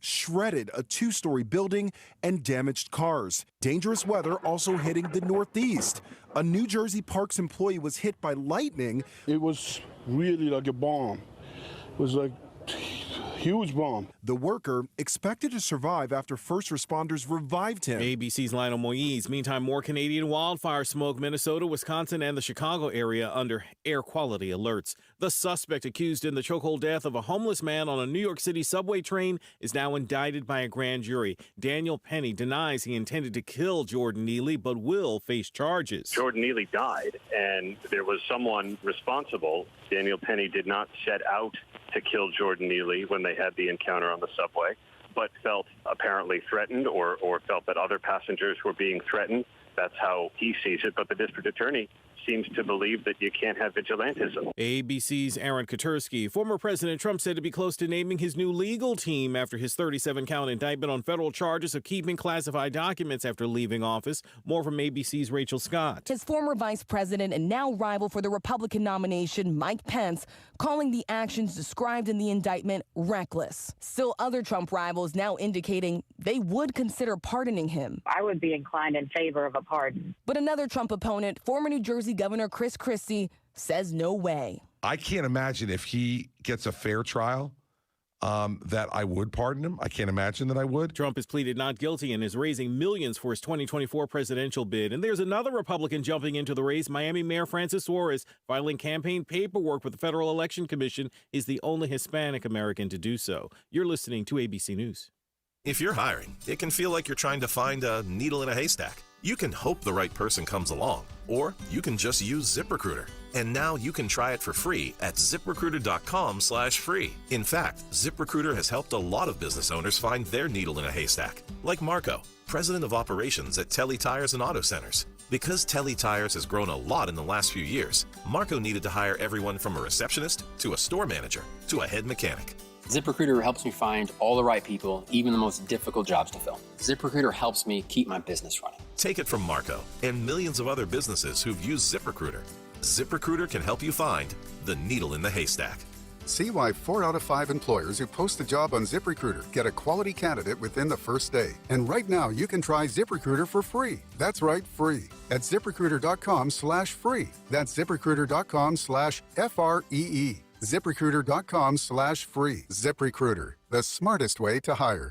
shredded a two-story building and damaged cars. Dangerous weather also hitting the Northeast. A New Jersey Parks employee was hit by lightning. It was really like a bomb. It was like huge bomb. The worker expected to survive after first responders revived him. ABC's Lionel Moise. Meantime, more Canadian wildfire smoke. Minnesota, Wisconsin, and the Chicago area under air quality alerts. The suspect accused in the chokehold death of a homeless man on a New York City subway train is now indicted by a grand jury. Daniel Penny denies he intended to kill Jordan Neely, but will face charges. Jordan Neely died, and there was someone responsible. Daniel Penny did not set out to kill Jordan Neely when they had the encounter on the subway, but felt apparently threatened or felt that other passengers were being threatened. That's how he sees it. But the district attorney seems to believe that you can't have vigilantism. ABC's Aaron Katersky. Former President Trump said to be close to naming his new legal team after his 37-count indictment on federal charges of keeping classified documents after leaving office. More from ABC's Rachel Scott. His former vice president and now rival for the Republican nomination, Mike Pence, calling the actions described in the indictment reckless. Still, other Trump rivals now indicating they would consider pardoning him. I would be inclined in favor of a pardon. But another Trump opponent, former New Jersey Governor Chris Christie, says no way. I can't imagine if he gets a fair trial that I would pardon him. I can't imagine that I would. Trump has pleaded not guilty and is raising millions for his 2024 presidential bid. And there's another Republican jumping into the race. Miami Mayor Francis Suarez filing campaign paperwork with the Federal Election Commission is the only Hispanic American to do so. You're listening to ABC News. If you're hiring, it can feel like you're trying to find a needle in a haystack. You can hope the right person comes along, or you can just use ZipRecruiter. And now you can try it for free at ZipRecruiter.com/free. In fact, ZipRecruiter has helped a lot of business owners find their needle in a haystack, like Marco, president of operations at Telly Tires and Auto Centers. Because Telly Tires has grown a lot in the last few years, Marco needed to hire everyone from a receptionist to a store manager to a head mechanic. ZipRecruiter helps me find all the right people, even the most difficult jobs to fill. ZipRecruiter helps me keep my business running. Take it from Marco and millions of other businesses who've used ZipRecruiter. ZipRecruiter can help you find the needle in the haystack. See why 4 out of 5 employers who post a job on ZipRecruiter get a quality candidate within the first day. And right now, you can try ZipRecruiter for free. That's right, free. At ZipRecruiter.com/free. That's ZipRecruiter.com/FREE. ZipRecruiter.com/free. ZipRecruiter, the smartest way to hire.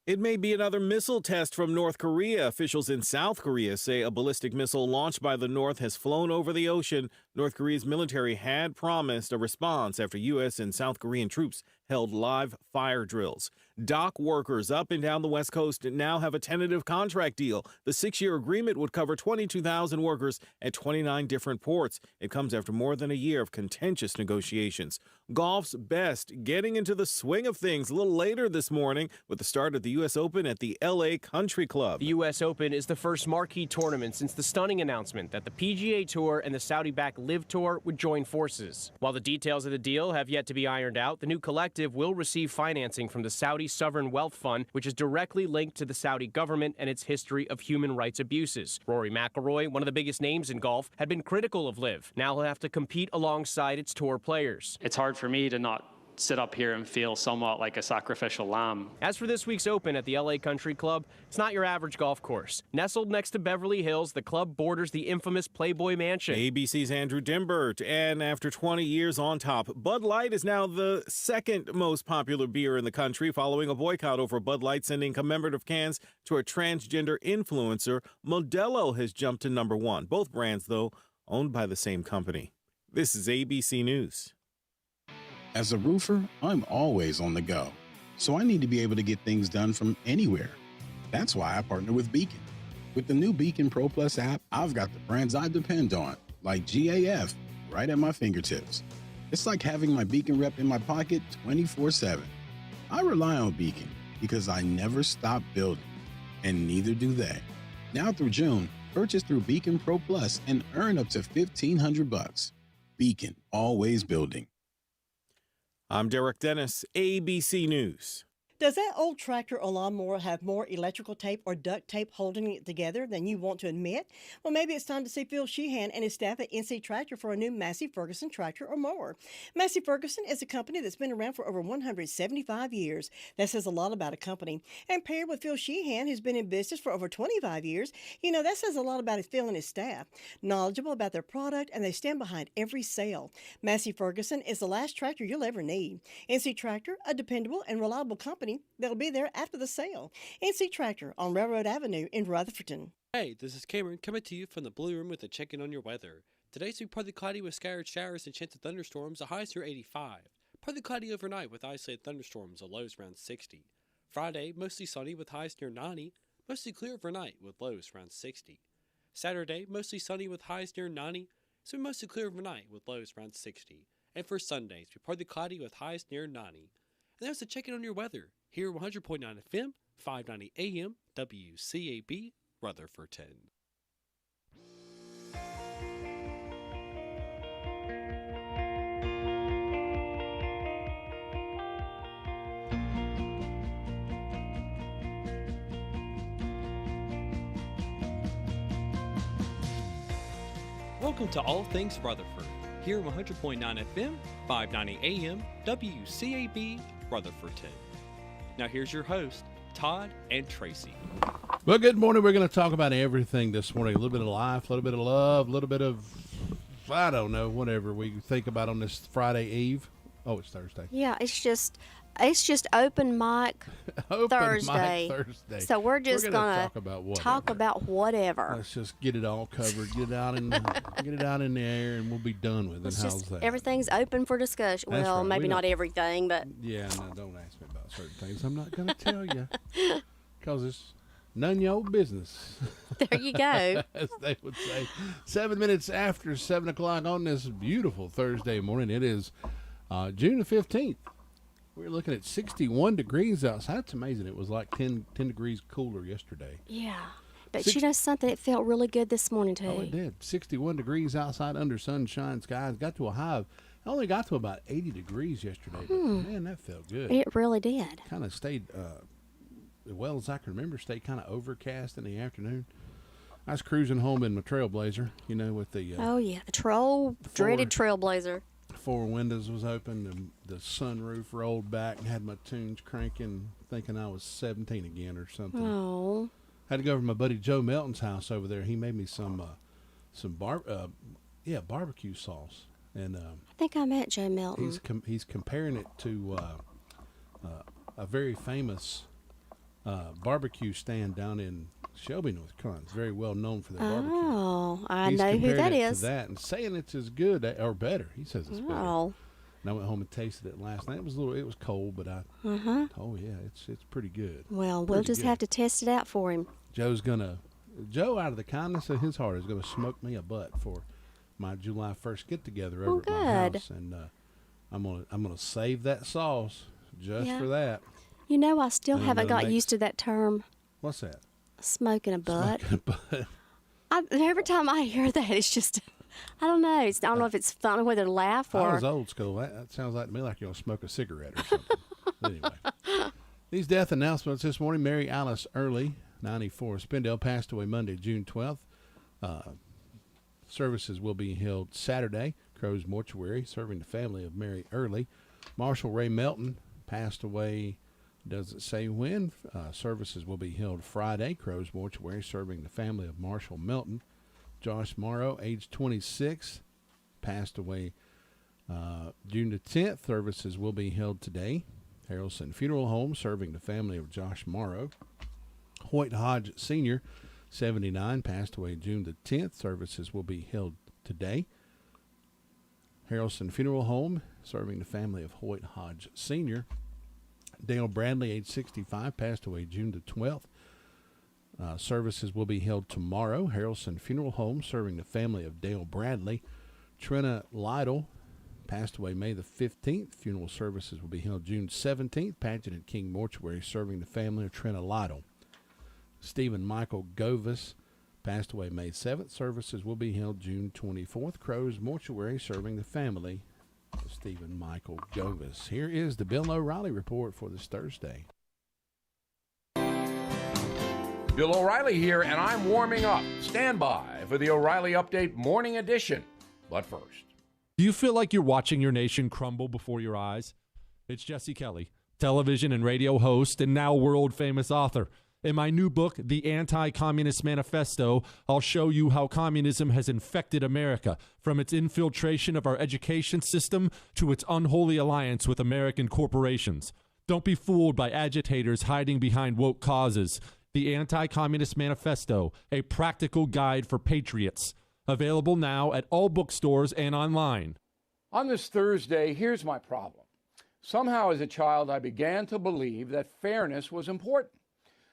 It may be another missile test from North Korea. Officials in South Korea say a ballistic missile launched by the North has flown over the ocean. North Korea's military had promised a response after U.S. and South Korean troops held live fire drills. Dock workers up and down the West Coast now have a tentative contract deal. The 6-year agreement would cover 22,000 workers at 29 different ports. It comes after more than a year of contentious negotiations. Golf's best getting into the swing of things a little later this morning with the start of the U.S. Open at the L.A. Country Club. The U.S. Open is the first marquee tournament since the stunning announcement that the PGA Tour and the Saudi-backed Live Tour would join forces. While the details of the deal have yet to be ironed out, the new collective will receive financing from the Saudi Sovereign Wealth Fund, which is directly linked to the Saudi government and its history of human rights abuses. Rory McIlroy, one of the biggest names in golf, had been critical of Live. Now he'll have to compete alongside its tour players. It's hard for me to not sit up here and feel somewhat like a sacrificial lamb. As for this week's Open at the LA Country Club, it's not your average golf course. Nestled next to Beverly Hills, the club borders the infamous Playboy Mansion. ABC's Andrew Dimbert, and after 20 years on top, Bud Light is now the second most popular beer in the country, following a boycott over Bud Light sending commemorative cans to a transgender influencer. Modelo has jumped to number 1. Both brands, though, owned by the same company. This is ABC News. As a roofer, I'm always on the go, so I need to be able to get things done from anywhere. That's why I partner with Beacon. With the new Beacon Pro Plus app, I've got the brands I depend on, like GAF, right at my fingertips. It's like having my Beacon rep in my pocket 24/7. I rely on Beacon because I never stop building, and neither do they. Now through June, purchase through Beacon Pro Plus and earn up to $1,500. Beacon, always building. I'm Derek Dennis, ABC News. Does that old tractor or lawnmower have more electrical tape or duct tape holding it together than you want to admit? Well, maybe it's time to see Phil Sheehan and his staff at NC Tractor for a new Massey Ferguson tractor or mower. Massey Ferguson is a company that's been around for over 175 years. That says a lot about a company. And paired with Phil Sheehan, who's been in business for over 25 years, that says a lot about Phil and his staff. Knowledgeable about their product, and they stand behind every sale. Massey Ferguson is the last tractor you'll ever need. NC Tractor, a dependable and reliable company that'll be there after the sale. NC Tractor on Railroad Avenue in Rutherford. Hey, this is Cameron coming to you from the Blue Room with a check-in on your weather. Today's will be partly cloudy with scattered showers and chance of thunderstorms, a highs near 85. Partly cloudy overnight with isolated thunderstorms, a lows around 60. Friday, mostly sunny with highs near 90. Mostly clear overnight with lows around 60. Saturday, mostly sunny with highs near 90. So mostly clear overnight with lows around 60. And for Sundays, we partly cloudy with highs near 90. And there's a check-in on your weather. Here, 100.9 FM, 590 AM, WCAB, Rutherford. Welcome to All Things Rutherford. Here, 100.9 FM, 590 AM, WCAB, Rutherford. Now here's your host, Todd and Tracy. Well, good morning. We're going to talk about everything this morning. A little bit of life, a little bit of love, a little bit of, I don't know, whatever we think about on this Friday Eve. Oh, it's Thursday. Yeah, it's just open mic Thursday. So we're just going to talk about whatever. Let's just get it all covered. Get it out in the air, and we'll be done with it. How's that? Everything's open for discussion. That's well, right. maybe not everything, but yeah, no, don't ask me about certain things. I'm not going to tell you because it's none of your business. There you go. As they would say. 7 minutes after 7 o'clock on this beautiful Thursday morning. It is June the 15th. We're looking at 61 degrees outside. It's amazing. It was like 10 degrees cooler yesterday. Yeah. But you know something? It felt really good this morning, too. Oh, it did. 61 degrees outside under sunshine skies. Got to a high of, I only got to about 80 degrees yesterday. But man, that felt good. It really did. Kind of stayed, as well as I can remember, stayed kind of overcast in the afternoon. I was cruising home in my Trailblazer, with the... oh, yeah. The dreaded Trailblazer. 4 windows was open, and the sunroof rolled back, and had my tunes cranking, thinking I was 17 again or something. Oh. Had to go over to my buddy Joe Melton's house over there. He made me some barbecue sauce, and I think I met Joe Melton. He's comparing it to a very famous barbecue stand down in Shelby, North Carolina. It's very well known for their barbecue. Oh, I know who that is. To that and saying it's as good or better. He says it's better. Oh. And I went home and tasted it last night. It was cold, but oh yeah, it's pretty good. Well, we'll just have to test it out for him. Joe, out of the kindness of his heart, is gonna smoke me a butt for my July 1st get together over at my house, and I'm gonna save that sauce just for that. I still haven't got used to that term. What's that? Smoking a butt. Every time I hear that, it's just, I don't know. I don't know if it's funny whether to laugh or. I was old school. That sounds like to me like you're going to smoke a cigarette or something. Anyway. These death announcements this morning. Mary Alice Early, 94, Spindale, passed away Monday, June 12th. Services will be held Saturday. Crow's Mortuary, serving the family of Mary Early. Marshall Ray Melton passed away. Doesn't say when. Services will be held Friday. Crow's Mortuary, serving the family of Marshall Melton. Josh Morrow, age 26, passed away June the 10th. Services will be held today. Harrelson Funeral Home, serving the family of Josh Morrow. Hoyt Hodge Sr., 79, passed away June the 10th. Services will be held today. Harrelson Funeral Home, serving the family of Hoyt Hodge Sr. Dale Bradley, age 65, passed away June the 12th. Services will be held tomorrow. Harrelson Funeral Home, serving the family of Dale Bradley. Trina Lytle passed away May the 15th. Funeral services will be held June 17th. Paget and King Mortuary, serving the family of Trina Lytle. Stephen Michael Govis passed away May 7th. Services will be held June 24th. Crow's Mortuary, serving the family of Stephen Michael Govis. Here is the Bill O'Reilly report for this Thursday. Bill O'Reilly here, and I'm warming up. Stand by for the O'Reilly Update Morning Edition. But first, do you feel like you're watching your nation crumble before your eyes? It's Jesse Kelly, television and radio host and now world-famous author. In my new book, The Anti-Communist Manifesto, I'll show you how communism has infected America, from its infiltration of our education system to its unholy alliance with American corporations. Don't be fooled by agitators hiding behind woke causes. The Anti-Communist Manifesto, a practical guide for patriots. Available now at all bookstores and online. on this Thursday, here's my problem. Somehow as a child, I began to believe that fairness was important.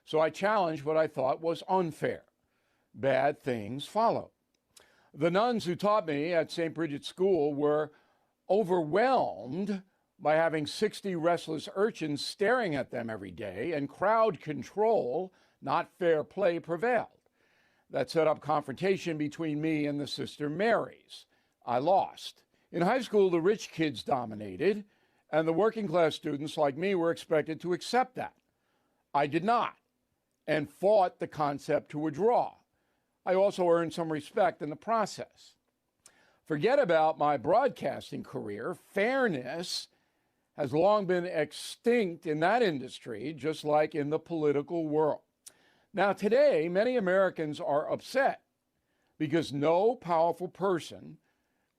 So I challenged what I thought was unfair. Bad things followed. The nuns who taught me at St. Bridget's School were overwhelmed by having 60 restless urchins staring at them every day, and crowd control, not fair play, prevailed. That set up confrontation between me and the Sister Marys. I lost. In high school, the rich kids dominated, and the working class students like me were expected to accept that. I did not, and fought the concept to a draw. I also earned some respect in the process. Forget about my broadcasting career. Fairness has long been extinct in that industry, just like in the political world. Now, today, many Americans are upset because no powerful person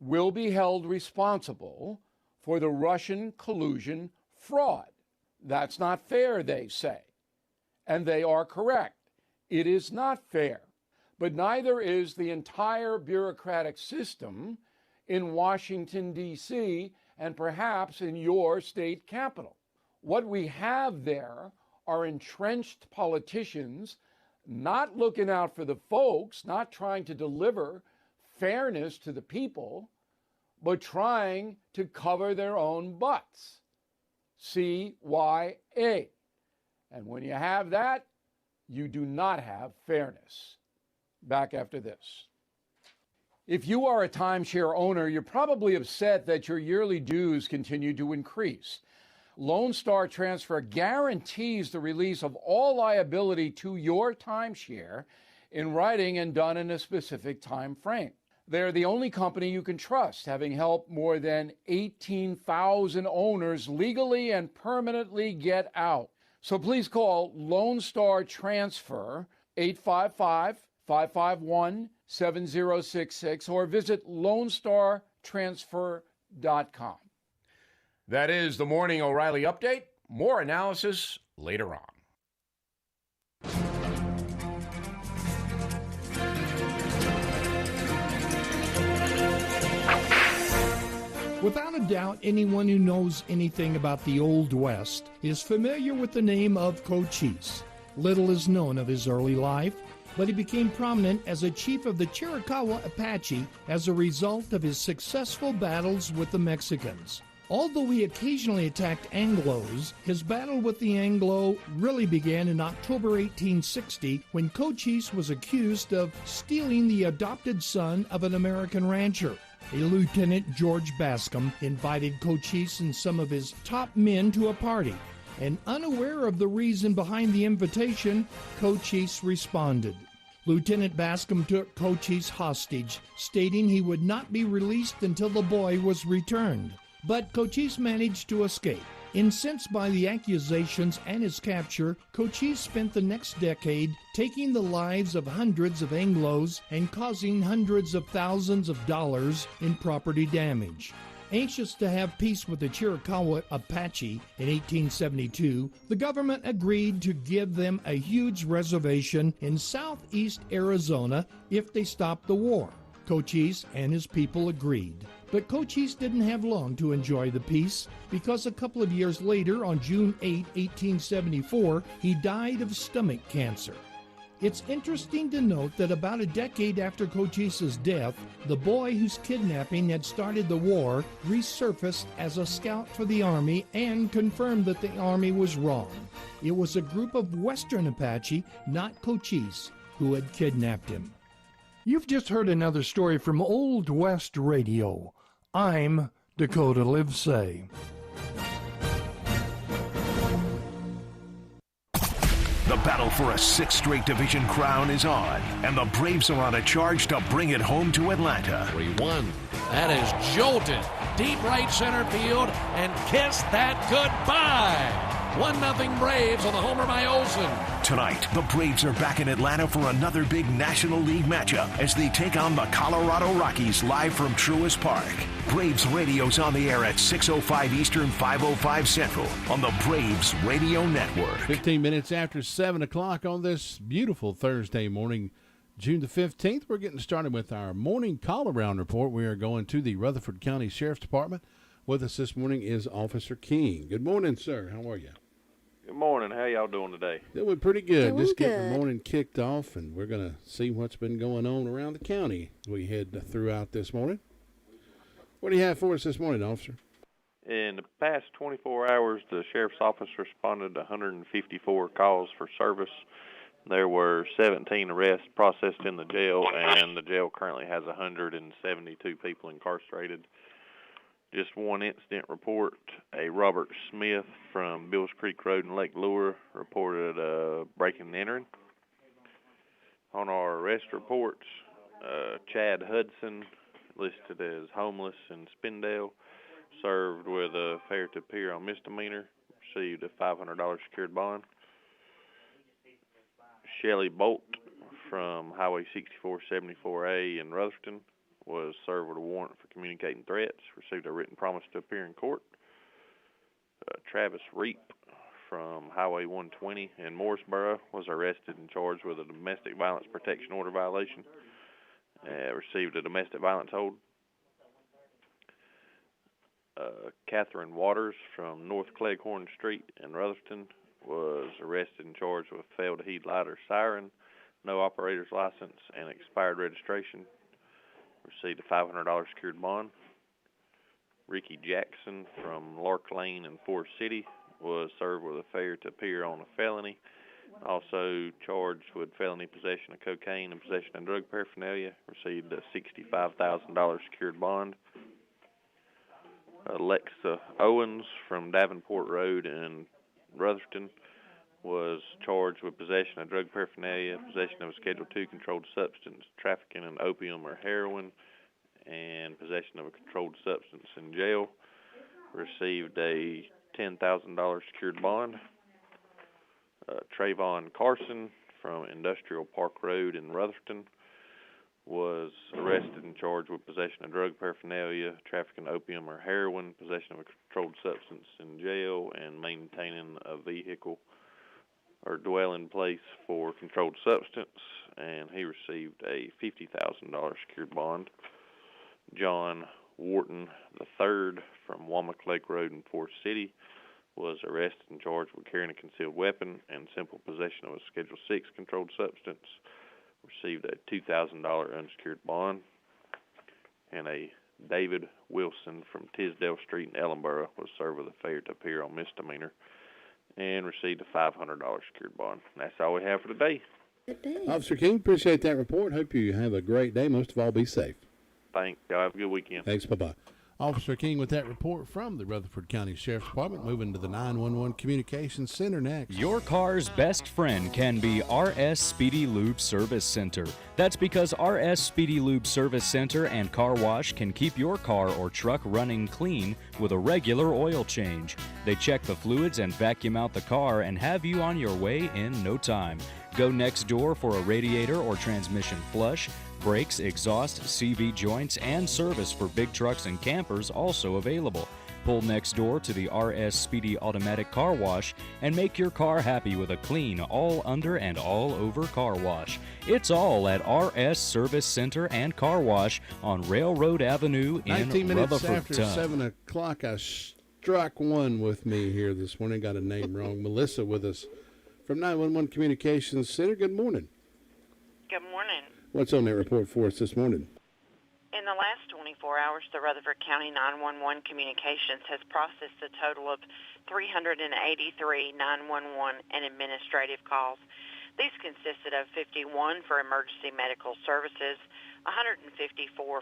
will be held responsible for the Russian collusion fraud. That's not fair, they say. And they are correct. It is not fair. But neither is the entire bureaucratic system in Washington, D.C., and perhaps in your state capital. What we have there are entrenched politicians not looking out for the folks, not trying to deliver fairness to the people, but trying to cover their own butts. CYA. And when you have that, you do not have fairness. Back after this. If you are a timeshare owner, you're probably upset that your yearly dues continue to increase. Lone Star Transfer guarantees the release of all liability to your timeshare in writing and done in a specific time frame. They're the only company you can trust, having helped more than 18,000 owners legally and permanently get out. So please call Lone Star Transfer 855-551-7066 or visit LoneStarTransfer.com. That is the Morning O'Reilly Update. More analysis later on. Without a doubt, anyone who knows anything about the Old West is familiar with the name of Cochise. Little is known of his early life, but he became prominent as a chief of the Chiricahua Apache as a result of his successful battles with the Mexicans. Although he occasionally attacked Anglos, his battle with the Anglo really began in October 1860 when Cochise was accused of stealing the adopted son of an American rancher. A Lieutenant George Bascom invited Cochise and some of his top men to a party, and unaware of the reason behind the invitation, Cochise responded. Lieutenant Bascom took Cochise hostage, stating he would not be released until the boy was returned. But Cochise managed to escape. Incensed by the accusations and his capture, Cochise spent the next decade taking the lives of hundreds of Anglos and causing hundreds of thousands of dollars in property damage. Anxious to have peace with the Chiricahua Apache in 1872, the government agreed to give them a huge reservation in southeast Arizona if they stopped the war. Cochise and his people agreed. But Cochise didn't have long to enjoy the peace, because a couple of years later, on June 8, 1874, he died of stomach cancer. It's interesting to note that about a decade after Cochise's death, the boy whose kidnapping had started the war resurfaced as a scout for the Army and confirmed that the Army was wrong. It was a group of Western Apache, not Cochise, who had kidnapped him. You've just heard another story from Old West Radio. I'm Dakota Livesay. The battle for a 6th straight division crown is on, and the Braves are on a charge to bring it home to Atlanta. 3-1. That is jolted. Deep right center field and kiss that goodbye. 1-0 Braves on the homer by Olsen. Tonight, the Braves are back in Atlanta for another big National League matchup as they take on the Colorado Rockies live from Truist Park. Braves Radio's on the air at 6:05 Eastern, 5:05 Central on the Braves Radio Network. 15 minutes after 7 o'clock on this beautiful Thursday morning, June the 15th, we're getting started with our morning call-around report. We are going to the Rutherford County Sheriff's Department. With us this morning is Officer King. Good morning, sir. How are you? Good morning. How y'all doing today? Doing pretty good. Doing Just getting good. the morning kicked off, and we're going to see what's been going on around the county as we head throughout this morning. What do you have for us this morning, officer? In the past 24 hours, the Sheriff's Office responded to 154 calls for service. There were 17 arrests processed in the jail, and the jail currently has 172 people incarcerated. Just one incident report. A Robert Smith from Bills Creek Road in Lake Lure reported breaking and entering. On our arrest reports, Chad Hudson, listed as homeless in Spindale, served with a failure to appear on misdemeanor, received a $500 secured bond. Shelley Bolt from Highway 6474A in Rutherford was served with a warrant for communicating threats, received a written promise to appear in court. Travis Reap from Highway 120 in Morrisboro was arrested and charged with a domestic violence protection order violation. Received a domestic violence hold. Catherine Waters from North Cleghorn Street in Rutherford was arrested and charged with failed to heed light or siren, no operator's license, and expired registration. Received a $500 secured bond. Ricky Jackson from Lark Lane in Forest City was served with a failure to appear on a felony. Also charged with felony possession of cocaine and possession of drug paraphernalia. Received a $65,000 secured bond. Alexa Owens from Davenport Road in Rutherford was charged with possession of drug paraphernalia, possession of a Schedule II controlled substance, trafficking in opium or heroin, and possession of a controlled substance in jail. Received a $10,000 secured bond. Trayvon Carson from Industrial Park Road in Rutherford was arrested and charged with possession of drug paraphernalia, trafficking opium or heroin, possession of a controlled substance in jail, and maintaining a vehicle or dwelling place for controlled substance, and he received a $50,000 secured bond. John Wharton III from Womack Lake Road in Forest City was arrested and charged with carrying a concealed weapon and simple possession of a Schedule VI controlled substance. Received a $2,000 unsecured bond. And a David Wilson from Tisdale Street in Ellenboro was served with a failure to appear on misdemeanor and received a $500 secured bond. That's all we have for today. Officer King, appreciate that report. Hope you have a great day. Most of all, be safe. Thanks. Y'all have a good weekend. Thanks. Bye-bye. Officer King with that report from the Rutherford County Sheriff's Department. Moving to the 911 Communications Center next. Your car's best friend can be RS Speedy Lube Service Center. That's because RS Speedy Lube Service Center and Car Wash can keep your car or truck running clean with a regular oil change. They check the fluids and vacuum out the car and have you on your way in no time. Go next door for a radiator or transmission flush. Brakes, exhaust, CV joints, and service for big trucks and campers also available. Pull next door to the RS Speedy Automatic Car Wash and make your car happy with a clean, all under and all over car wash. It's all at RS Service Center and Car Wash on Railroad Avenue in 19 minutes Rutherford. after 7 o'clock, I struck one with me here this morning. Got a name wrong. Melissa with us from 911 Communications Center. Good morning. Good morning. What's on that report for us this morning? In the last 24 hours, the Rutherford County 911 Communications has processed a total of 383 911 and administrative calls. These consisted of 51 for emergency medical services, 154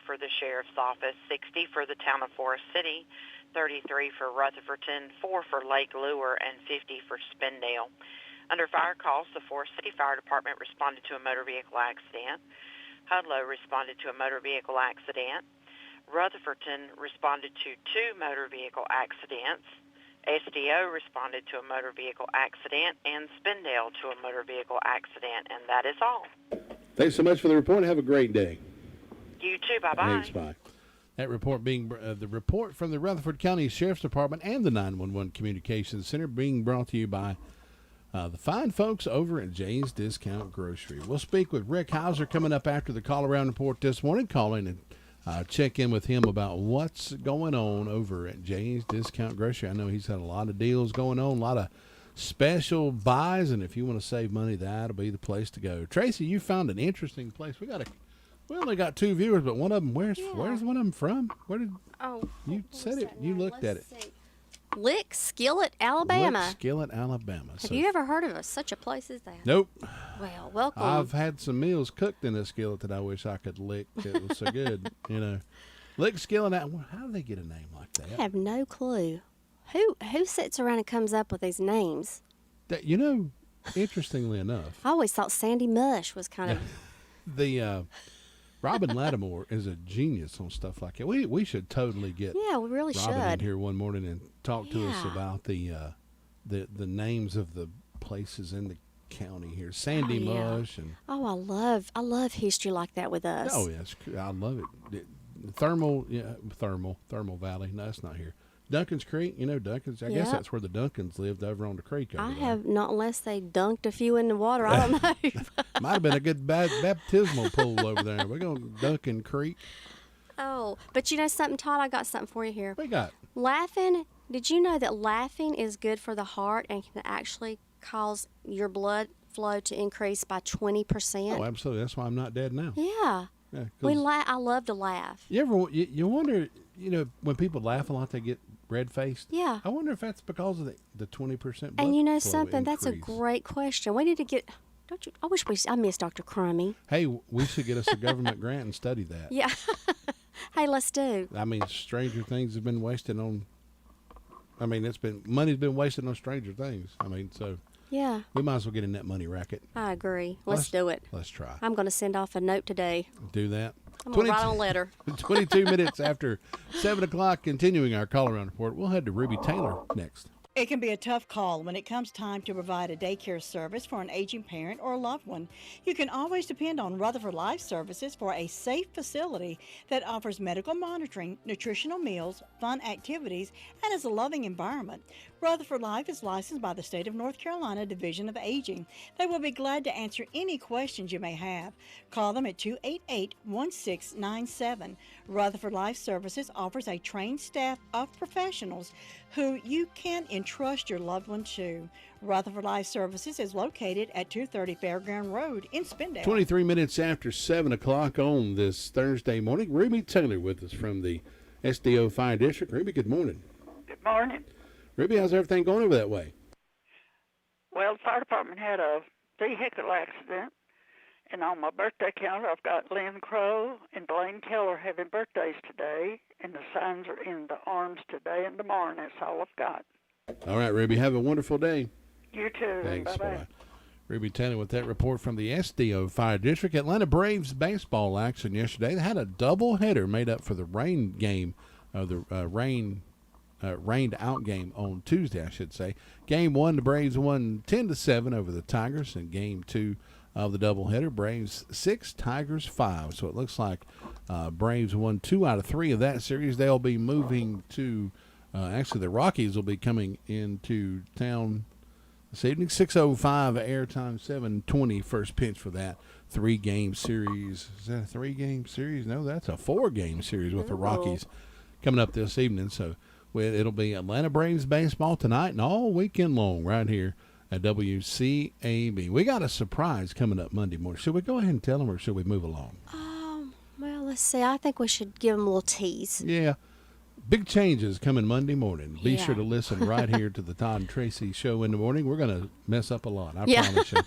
for the Sheriff's Office, 60 for the town of Forest City, 33 for Rutherfordton, 4 for Lake Lure, and 50 for Spindale. Under fire calls, the Forest City Fire Department responded to a motor vehicle accident. Hudlow responded to a motor vehicle accident. Rutherfordton responded to 2 motor vehicle accidents. SDO responded to a motor vehicle accident, and Spindale to a motor vehicle accident, and that is all. Thanks so much for the report. Have a great day. You too. Bye-bye. Thanks, bye. That report being the report from the Rutherford County Sheriff's Department and the 911 Communications Center being brought to you by the fine folks over at Jay's Discount Grocery. We'll speak with Rick Hauser coming up after the call-around report this morning. Call in and check in with him about what's going on over at Jay's Discount Grocery. I know he's had a lot of deals going on, a lot of special buys, and if you want to save money, that'll be the place to go. Tracy, you found an interesting place. We only got 2 viewers, but one of them, where's one of them from? Where did you said it? You looked at it. Lick Skillet, Alabama. Lick Skillet, Alabama. Have you ever heard of such a place as that? Nope. Well, welcome. I've had some meals cooked in a skillet that I wish I could lick. It was so good, Lick Skillet. How do they get a name like that? I have no clue. Who sits around and comes up with these names? Interestingly enough, I always thought Sandy Mush was kind of the. Robin Lattimore is a genius on stuff like that. We should totally get we really Robin in should here one morning and talk to us about the names of the places in the county here. Sandy Mush and I love history like that with us. Oh yes, I love it. Thermal Valley. No, that's not here. Duncan's Creek, Duncan's. I guess that's where the Duncans lived over on the creek. I have not, unless they dunked a few in the water. I don't know. Might have been a good baptismal pool over there. We're going to Duncan Creek. Oh, but something, Todd? I got something for you here. What you got? Laughing. Did you know that laughing is good for the heart and can actually cause your blood flow to increase by 20%? Oh, absolutely. That's why I'm not dead now. Yeah. I love to laugh. You wonder, when people laugh a lot, they get red-faced? Yeah. I wonder if that's because of the 20% blood And flow something? increase. That's a great question. We need to get, don't you? I miss Dr. Crummy. Hey, we should get us a government grant and study that. Yeah. Hey, let's do. I mean, Stranger Things have been wasted on, money's been wasted on Stranger Things. So. Yeah. We might as well get in that money racket. I agree. Let's do it. Let's try. I'm going to send off a note today. Do that. I'm going to write on a letter. 22 minutes after 7 o'clock, continuing our call-around report, we'll head to Ruby Taylor next. It can be a tough call when it comes time to provide a daycare service for an aging parent or a loved one. You can always depend on Rutherford Life Services for a safe facility that offers medical monitoring, nutritional meals, fun activities, and is a loving environment. Rutherford Life is licensed by the State of North Carolina Division of Aging. They will be glad to answer any questions you may have. Call them at 288-1697. Rutherford Life Services offers a trained staff of professionals who you can entrust your loved one to. Rutherford Life Services is located at 230 Fairground Road in Spindale. 23 minutes after 7 o'clock on this Thursday morning, Ruby Taylor with us from the SDO Fire District. Ruby, good morning. Good morning. Ruby, how's everything going over that way? Well, the fire department had a vehicle accident, and on my birthday calendar, I've got Lynn Crow and Blaine Keller having birthdays today, and the signs are in the arms today and tomorrow, and that's all I've got. All right, Ruby, have a wonderful day. You too. Thanks. Bye-bye. Bye-bye. Ruby Taylor with that report from the SDO Fire District. Atlanta Braves baseball action yesterday. They had a doubleheader made up for the rain game, rained out game on Tuesday, I should say. Game 1, the Braves won 10-7 over the Tigers. In Game 2 of the doubleheader, Braves 6, Tigers 5. So it looks like Braves won 2 out of 3 of that series. They'll be moving to actually the Rockies will be coming into town this evening. 6:05 airtime, 7:20 first pitch for that 3-game series. Is that a 3-game series? No, that's a 4-game series with the Rockies coming up this evening. So it'll be Atlanta Braves baseball tonight and all weekend long right here at WCAB. We got a surprise coming up Monday morning. Should we go ahead and tell them, or should we move along? Well, let's see. I think we should give them a little tease. Yeah. Big changes coming Monday morning. Be Yeah. sure to listen right here to the Todd and Tracy show in the morning. We're going to mess up a lot, I promise you.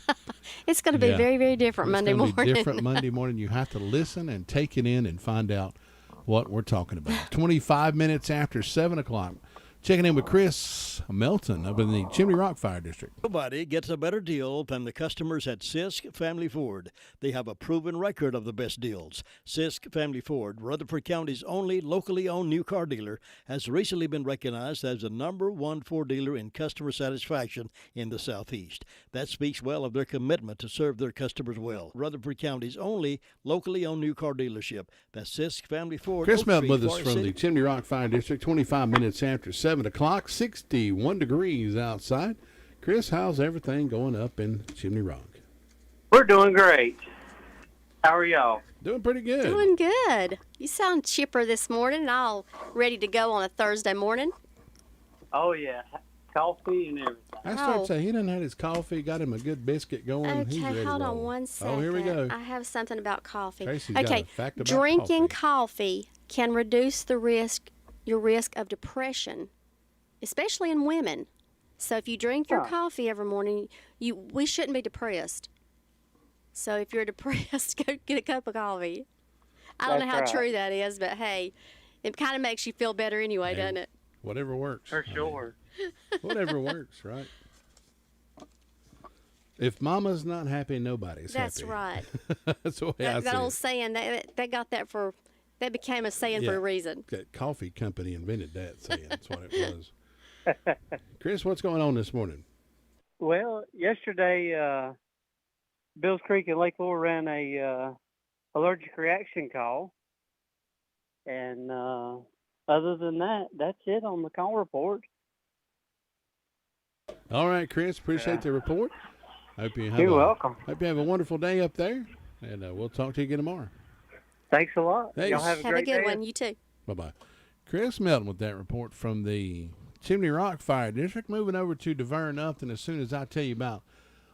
It's going to be very, very different Monday morning. It's going to be different Monday morning. You have to listen and take it in and find out what we're talking about. 25 minutes after 7 o'clock. Checking in with Chris Chris Melton up in the Chimney Rock Fire District. Nobody gets a better deal than the customers at Sisk Family Ford. They have a proven record of the best deals. Sisk Family Ford, Rutherford County's only locally owned new car dealer, has recently been recognized as the #1 Ford dealer in customer satisfaction in the Southeast. That speaks well of their commitment to serve their customers well. Rutherford County's only locally owned new car dealership. That's Sisk Family Ford. Chris Melton with us from the Chimney Rock Fire District, 25 minutes after 7 o'clock, 61 degrees outside. Chris, how's everything going up in Chimney Rock? We're doing great. How are y'all? Doing pretty good. Doing good. You sound chipper this morning and all ready to go on a Thursday morning. Oh, yeah. Coffee and everything. I started to say, he done had his coffee, got him a good biscuit going. He's Okay, ready hold to on roll. one second. Oh, here we go. I have something about coffee. Tracy's got okay, a fact about drinking coffee can reduce your risk of depression, especially in women. So if you drink your coffee every morning, we shouldn't be depressed. So if you're depressed, go get a cup of coffee. I don't know how true that is, but hey, it kind of makes you feel better anyway, doesn't it? Whatever works. For sure. Whatever works, right? If mama's not happy, nobody's That's happy. right. That's the way I see that old it. saying, that became a saying for a reason. That coffee company invented that saying. That's what it was. Chris, what's going on this morning? Well, yesterday, Bills Creek and Lake Lure ran a allergic reaction call. And other than that, that's it on the call report. All right, Chris, appreciate the report. You're welcome. Hope you have a wonderful day up there, and we'll talk to you again tomorrow. Thanks a lot. Thanks. Y'all have a great good day. one. You too. Bye-bye. Chris Melton with that report from the Chimney Rock Fire District. Moving over to Deverne Upton as soon as I tell you about,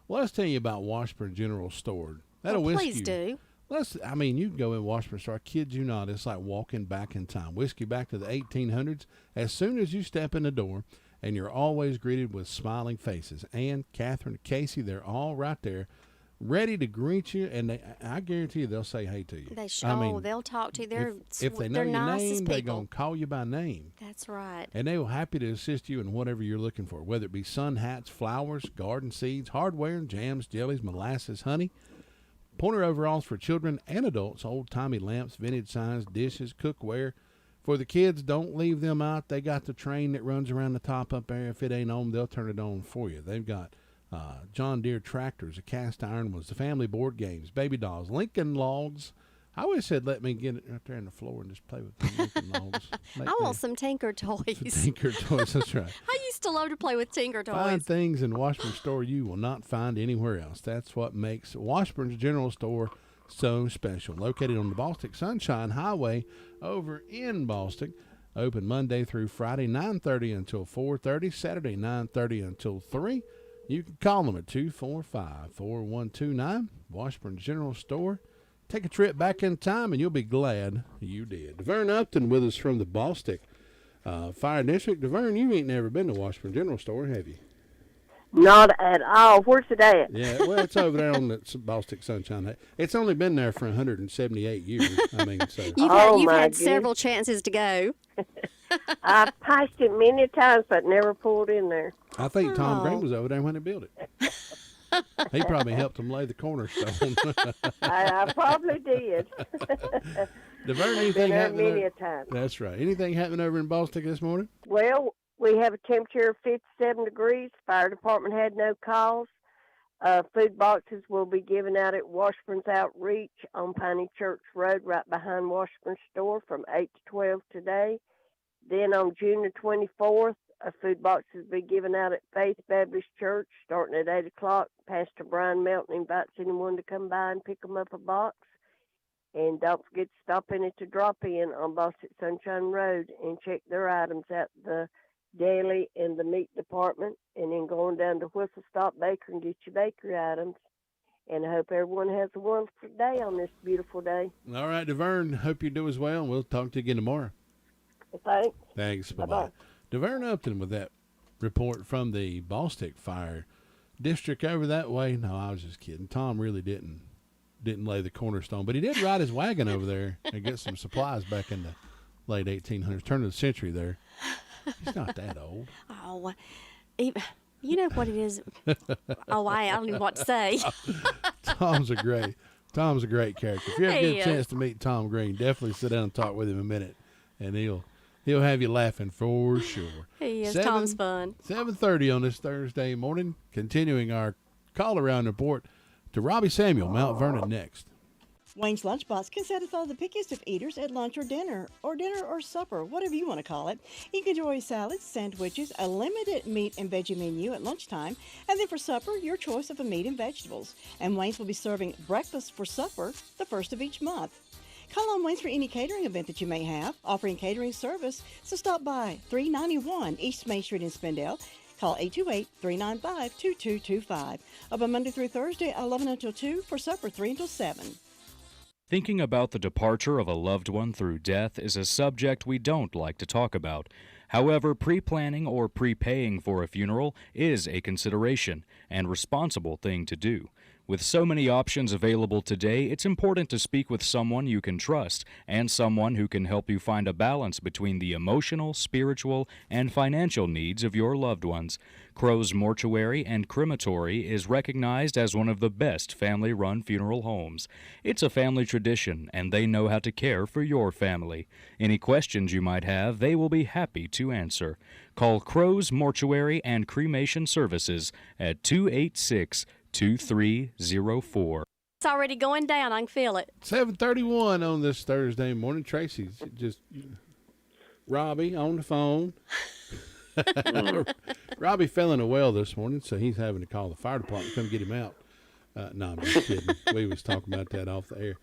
let's tell you about Washburn General Store. That'll whisk please you. do. You can go in Washburn Store. I kid you not, it's like walking back in time. Whisk you back to the 1800s. As soon as you step in the door, and you're always greeted with smiling faces. Ann, Catherine, Casey, they're all right there, ready to greet you, and I guarantee you they'll say hey to you. They sure, they'll talk to you. If they know they're your nicest name, they're people. going to call you by name. That's right. And they will happy to assist you in whatever you're looking for, whether it be sun hats, flowers, garden seeds, hardware, jams, jellies, molasses, honey, pointer overalls for children and adults, old-timey lamps, vintage signs, dishes, cookware. For the kids, don't leave them out. They got the train that runs around the top up there. If it ain't on, they'll turn it on for you. They've got John Deere tractors, a cast iron ones, the family board games, baby dolls, Lincoln logs. I always said let me get it right there on the floor and just play with the Lincoln logs. I want some Tinker toys. Tinker toys, that's right. I used to love to play with Tinker toys. Find things in Washburn Store you will not find anywhere else. That's what makes Washburn's General Store so special. Located on the Bostic Sunshine Highway over in Bostic. Open Monday through Friday, 9:30 until 4:30. Saturday, 9:30 until 3. You can call them at 245-4129. Washburn General Store. Take a trip back in time, and you'll be glad you did. Deverne Upton with us from the Bostic Fire District. Deverne, you ain't never been to Washburn General Store, have you? Not at all. Where's it at? Yeah, well, it's over there on the Bostic Sunshine. It's only been there for 178 years. So You've had several chances to go. I've passed it many times, but never pulled in there. I think Tom Green was over there when he built it. He probably helped him lay the cornerstone. I probably did. Deverne, anything happening? Many a time. That's right. Anything happening over in Bostic this morning? Well, we have a temperature of 57 degrees. Fire department had no calls. Food boxes will be given out at Washburn's Outreach on Piney Church Road, right behind Washburn Store, from 8 to 12 today. Then on June the 24th, food boxes will be given out at Faith Baptist Church, starting at 8 o'clock. Pastor Brian Melton invites anyone to come by and pick them up a box. And don't forget to stop in at the drop-in on Bostic Sunshine Road and check their items at the deli and the meat department, and then going down to Whistle Stop Baker and get your bakery items. And I hope everyone has a wonderful day on this beautiful day. All right, Deverne, hope you do as well, and we'll talk to you again tomorrow. Thanks. Thanks. Bye-bye. Bye-bye. Deverne Upton with that report from the Bostic Fire District over that way. No, I was just kidding. Tom really didn't lay the cornerstone, but he did ride his wagon over there and get some supplies back in the late 1800s, turn of the century there. He's not that old. Oh, even, you know what it is. Oh, I don't even know what to say. Tom's a great character. If you ever He get a is. chance to meet Tom Green, definitely sit down and talk with him a minute, and he'll have you laughing for sure. He is. Tom's fun. 7:30 on this Thursday morning. Continuing our call around report to Robbie Samuel, Mount Vernon next. Wayne's Lunchbox can satisfy the pickiest of eaters at lunch or dinner or supper, whatever you want to call it. You can enjoy salads, sandwiches, a limited meat and veggie menu at lunchtime, and then for supper, your choice of a meat and vegetables. And Wayne's will be serving breakfast for supper the first of each month. Call on Wayne's for any catering event that you may have, offering catering service, so stop by 391 East Main Street in Spindale. Call 828-395-2225. Open Monday through Thursday, 11 until 2, for supper 3 until 7. Thinking about the departure of a loved one through death is a subject we don't like to talk about. However, pre-planning or prepaying for a funeral is a consideration and responsible thing to do. With so many options available today, it's important to speak with someone you can trust and someone who can help you find a balance between the emotional, spiritual, and financial needs of your loved ones. Crow's Mortuary and Crematory is recognized as one of the best family-run funeral homes. It's a family tradition, and they know how to care for your family. Any questions you might have, they will be happy to answer. Call Crow's Mortuary and Cremation Services at 286-2304. It's already going down. I can feel it. 7:31 on this Thursday morning. Tracy's just Robbie on the phone. Robbie fell in a well this morning, so he's having to call the fire department to come get him out. No, I'm just kidding. We was talking about that off the air.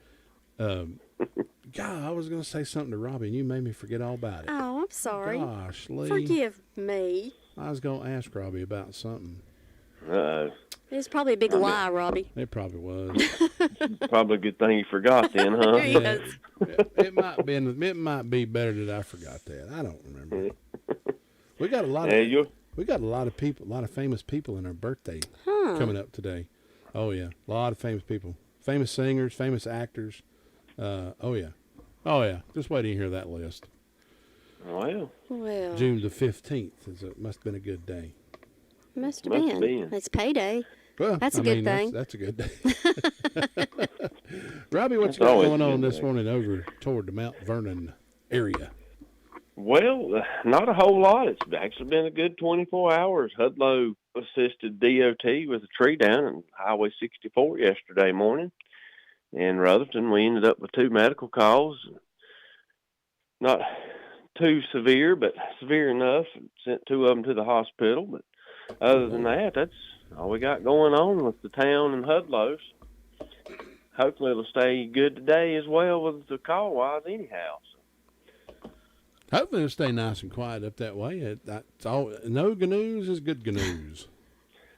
God, I was going to say something to Robbie, and you made me forget all about it. Oh, I'm sorry. Gosh, Lee. Forgive me. I was going to ask Robbie about something. It's probably a big lie, Robbie. It probably was. Probably a good thing you forgot then, huh? Yes. It might be better that I forgot that. I don't remember. We got a lot of people, a lot of famous people in our birthday coming up today. Oh yeah, a lot of famous people, famous singers, famous actors. Oh yeah. Just wait till you hear that list. Well. June the 15th must have been a good day. Must have been. It's payday. Well, that's a good thing. That's a good day. Robbie, what's going on this morning over toward the Mount Vernon area? Well, not a whole lot. It's actually been a good 24 hours. Hudlow assisted DOT with a tree down on Highway 64 yesterday morning. In Rutherford, we ended up with 2 medical calls. Not too severe, but severe enough. Sent 2 of them to the hospital. But other than that, that's all we got going on with the town and Hudlows. Hopefully it'll stay good today as well with the call-wise anyhow. Hopefully it'll stay nice and quiet up that way. That's all. No news is good news.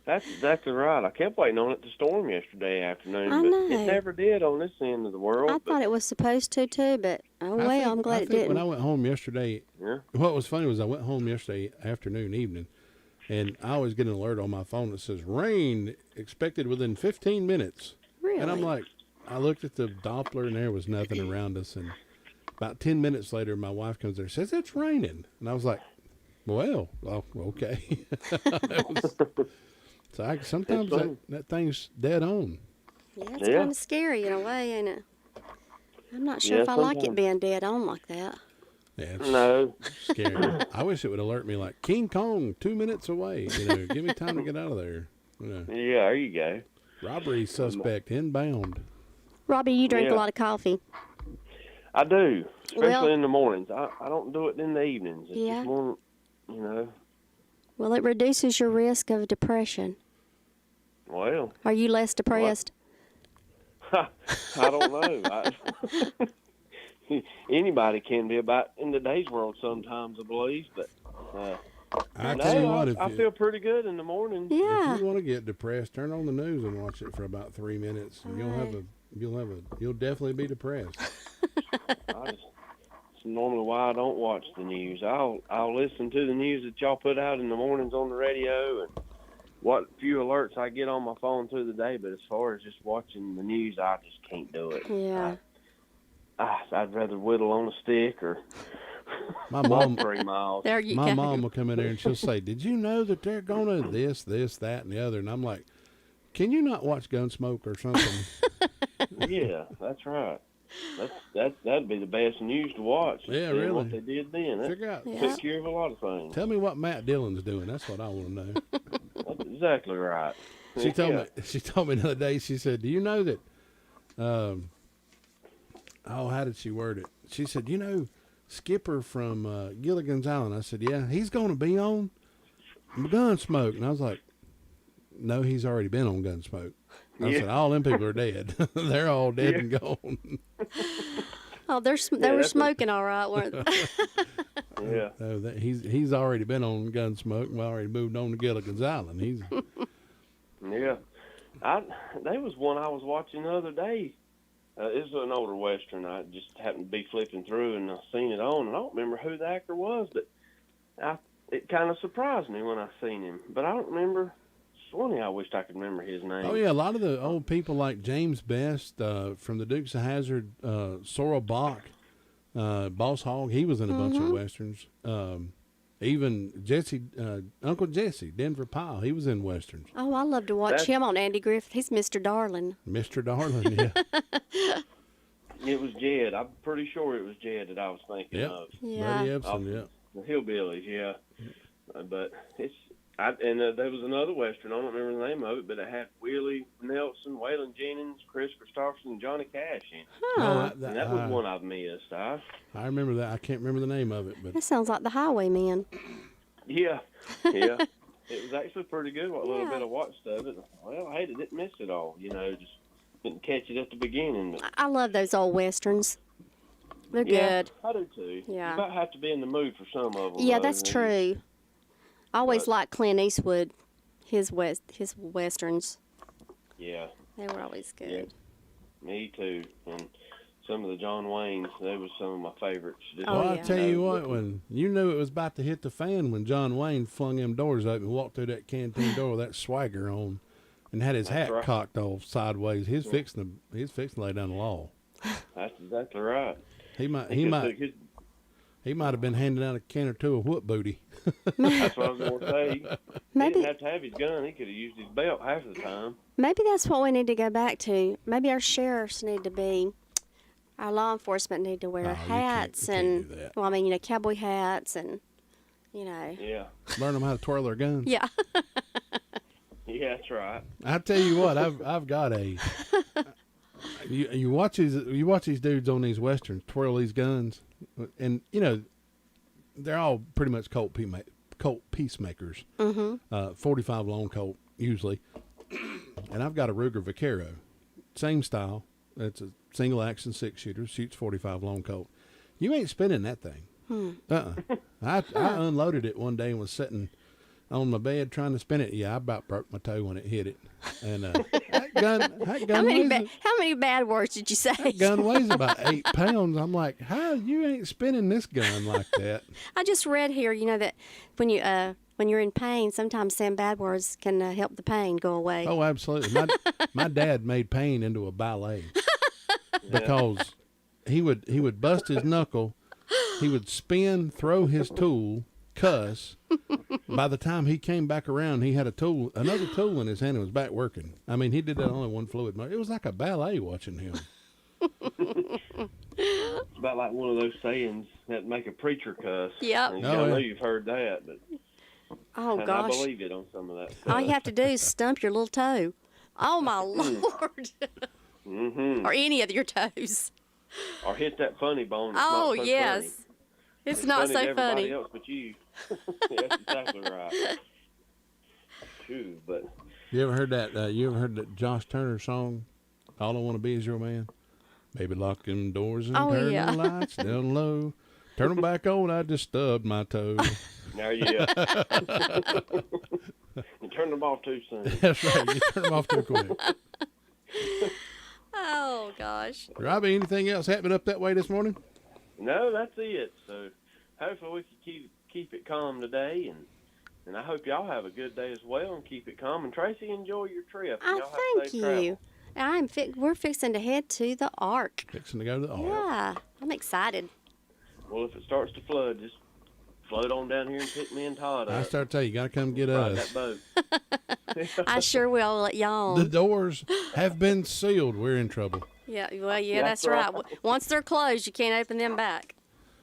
That's exactly right. I kept waiting on it to storm yesterday afternoon, but it never did on this end of the world. I thought it was supposed to too, but I'm glad it didn't. When I went home yesterday, what was funny was I went home yesterday evening, and I always get an alert on my phone that says rain expected within 15 minutes. Really? And I'm like, I looked at the Doppler and there was nothing around us, and about 10 minutes later, my wife comes there and says, it's raining. And I was like, well, okay. Sometimes that thing's dead on. Yeah, it's kind of scary in a way, ain't it? I'm not sure if I like it being dead on like that. Yeah, it's scary. I wish it would alert me like, King Kong, 2 minutes away. Give me time to get out of there. Yeah, there you go. Robbery suspect inbound. Robbie, you drink a lot of coffee. I do, especially in the mornings. I don't do it in the evenings. It's just more, Well, it reduces your risk of depression. Well. Are you less depressed? I don't know. Anybody can be in today's world sometimes, I believe. But I tell you what, I feel pretty good in the morning. Yeah. If you want to get depressed, turn on the news and watch it for about 3 minutes, and you'll definitely be depressed. That's normally why I don't watch the news. I'll listen to the news that y'all put out in the mornings on the radio and what few alerts I get on my phone through the day. But as far as just watching the news, I just can't do it. Yeah. I'd rather whittle on a stick or My mom, 3 miles. There you my go. mom will come in there and she'll say, "Did you know that they're gonna this, that, and the other?" And I'm like, "Can you not watch Gunsmoke or something?" Yeah, that's right. That'd be the best news to watch. Yeah, seeing really. What they did then. Figure out. Took care of a lot of things. Tell me what Matt Dillon's doing. That's what I want to know. That's exactly right. She told me the other day. She said, "Do you know that?" How did she word it? She said, "You know, Skipper from Gilligan's Island." I said, "Yeah, he's going to be on Gunsmoke." And I was like, "No, he's already been on Gunsmoke." I said, "All them people are dead. They're all dead and gone." Oh, they were smoking all right, weren't they? Yeah. So he's already been on Gunsmoke. We already moved on to Gilligan's Island. He's Yeah. There was one I was watching the other day. It was an older Western. I just happened to be flipping through and I seen it on. And I don't remember who the actor was, but it kind of surprised me when I seen him. But I don't remember. It's funny, I wished I could remember his name. Oh, yeah, a lot of the old people like James Best from the Dukes of Hazzard, Sorrel Bach, Boss Hogg, he was in a bunch of Westerns. Even Jesse, Uncle Jesse, Denver Powell, he was in Westerns. Oh, I love to watch him on Andy Griffith. He's Mr. Darling. Mr. Darling, yeah. It was Jed. I'm pretty sure it was Jed that I was thinking of. Yeah. Buddy Epson, yeah. The Hillbillies, yeah. But there was another Western. I don't remember the name of it, but it had Willie Nelson, Waylon Jennings, Chris Christopherson, and Johnny Cash in it. Huh. And that was one I've missed. I remember that. I can't remember the name of it, but That sounds like the Highwayman. Yeah. It was actually pretty good. What little bit I watched of it. Well, I didn't miss it all. Just didn't catch it at the beginning. But I love those old Westerns. They're good. I do too. Yeah. You about have to be in the mood for some of them. Yeah, though, that's true. I always liked Clint Eastwood, his Westerns. Yeah. They were always good. Yeah. Me too. And some of the John Waynes, they were some of my favorites. Well, I tell you what, when you knew it was about to hit the fan when John Wayne flung them doors open and walked through that canteen door with that swagger on and had his hat cocked off sideways, he's fixing to lay down the law. That's exactly right. He might have been handing out a can or two of whoop booty. That's what I was going to say. He didn't have to have his gun. He could have used his belt half of the time. Maybe that's what we need to go back to. Maybe our sheriffs need to be, our law enforcement need to wear hats cowboy hats and, Yeah. Learn them how to twirl their guns. Yeah. Yeah, that's right. I tell you what, I've got a. You watch these dudes on these westerns twirl these guns, and they're all pretty much Colt peacemakers. 45 long Colt usually, and I've got a Ruger Vaquero, same style. It's a single action 6-shooter, shoots 45 long Colt. You ain't spinning that thing. I unloaded it one day and was sitting on my bed trying to spin it. Yeah, I about broke my toe when it hit it. And that gun how many bad words did you say? That gun weighs about 8 pounds. I'm like, how you ain't spinning this gun like that? I just read here, that when you're in pain, sometimes saying bad words can help the pain go away. Oh, absolutely. My dad made pain into a ballet because he would bust his knuckle, he would spin, throw his tool, cuss. By the time he came back around, he had another tool in his hand and was back working. I mean, he did that only one fluid. It was like a ballet watching him. It's about like one of those sayings that make a preacher cuss. Yep. I know you've heard that, but gosh, I believe it on some of that stuff. All you have to do is stump your little toe. Oh my Lord! Or any of your toes. Or hit that funny bone. Oh not so yes. Funny. It's not funny so to funny. Everybody else but you. That's exactly right. True, but you ever heard that Josh Turner song? All I Want to Be Is Your Man. Baby, lock them doors and turn the lights down low. Turn them back on. I just stubbed my toe. Now, yeah. You turned them off too soon. That's right. You turned them off too quick. Oh gosh. Robbie, anything else happening up that way this morning? No, that's it. So hopefully we can keep it calm today, and I hope y'all have a good day as well and keep it calm. And Tracy, enjoy your trip. And y'all thank have you. Travel. We're fixing to head to the Ark. Fixing to go to the Ark. Yeah, I'm excited. Well, if it starts to flood, just float on down here and pick me and Todd up. I start to tell you, got to come get Ride us. that boat. I sure will. I'll let y'all The on. doors have been sealed. We're in trouble. Yeah, well, yeah, that's right. Once they're closed, you can't open them back.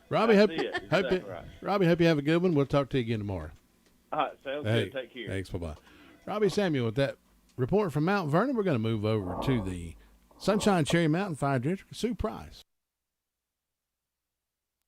Robbie, hope you have a good one. We'll talk to you again tomorrow. All right, sounds good. Take care. Thanks. Bye-bye. Robbie Samuel with that report from Mount Vernon. We're going to move over to the Sunshine Cherry Mountain Fire District. Sue Price.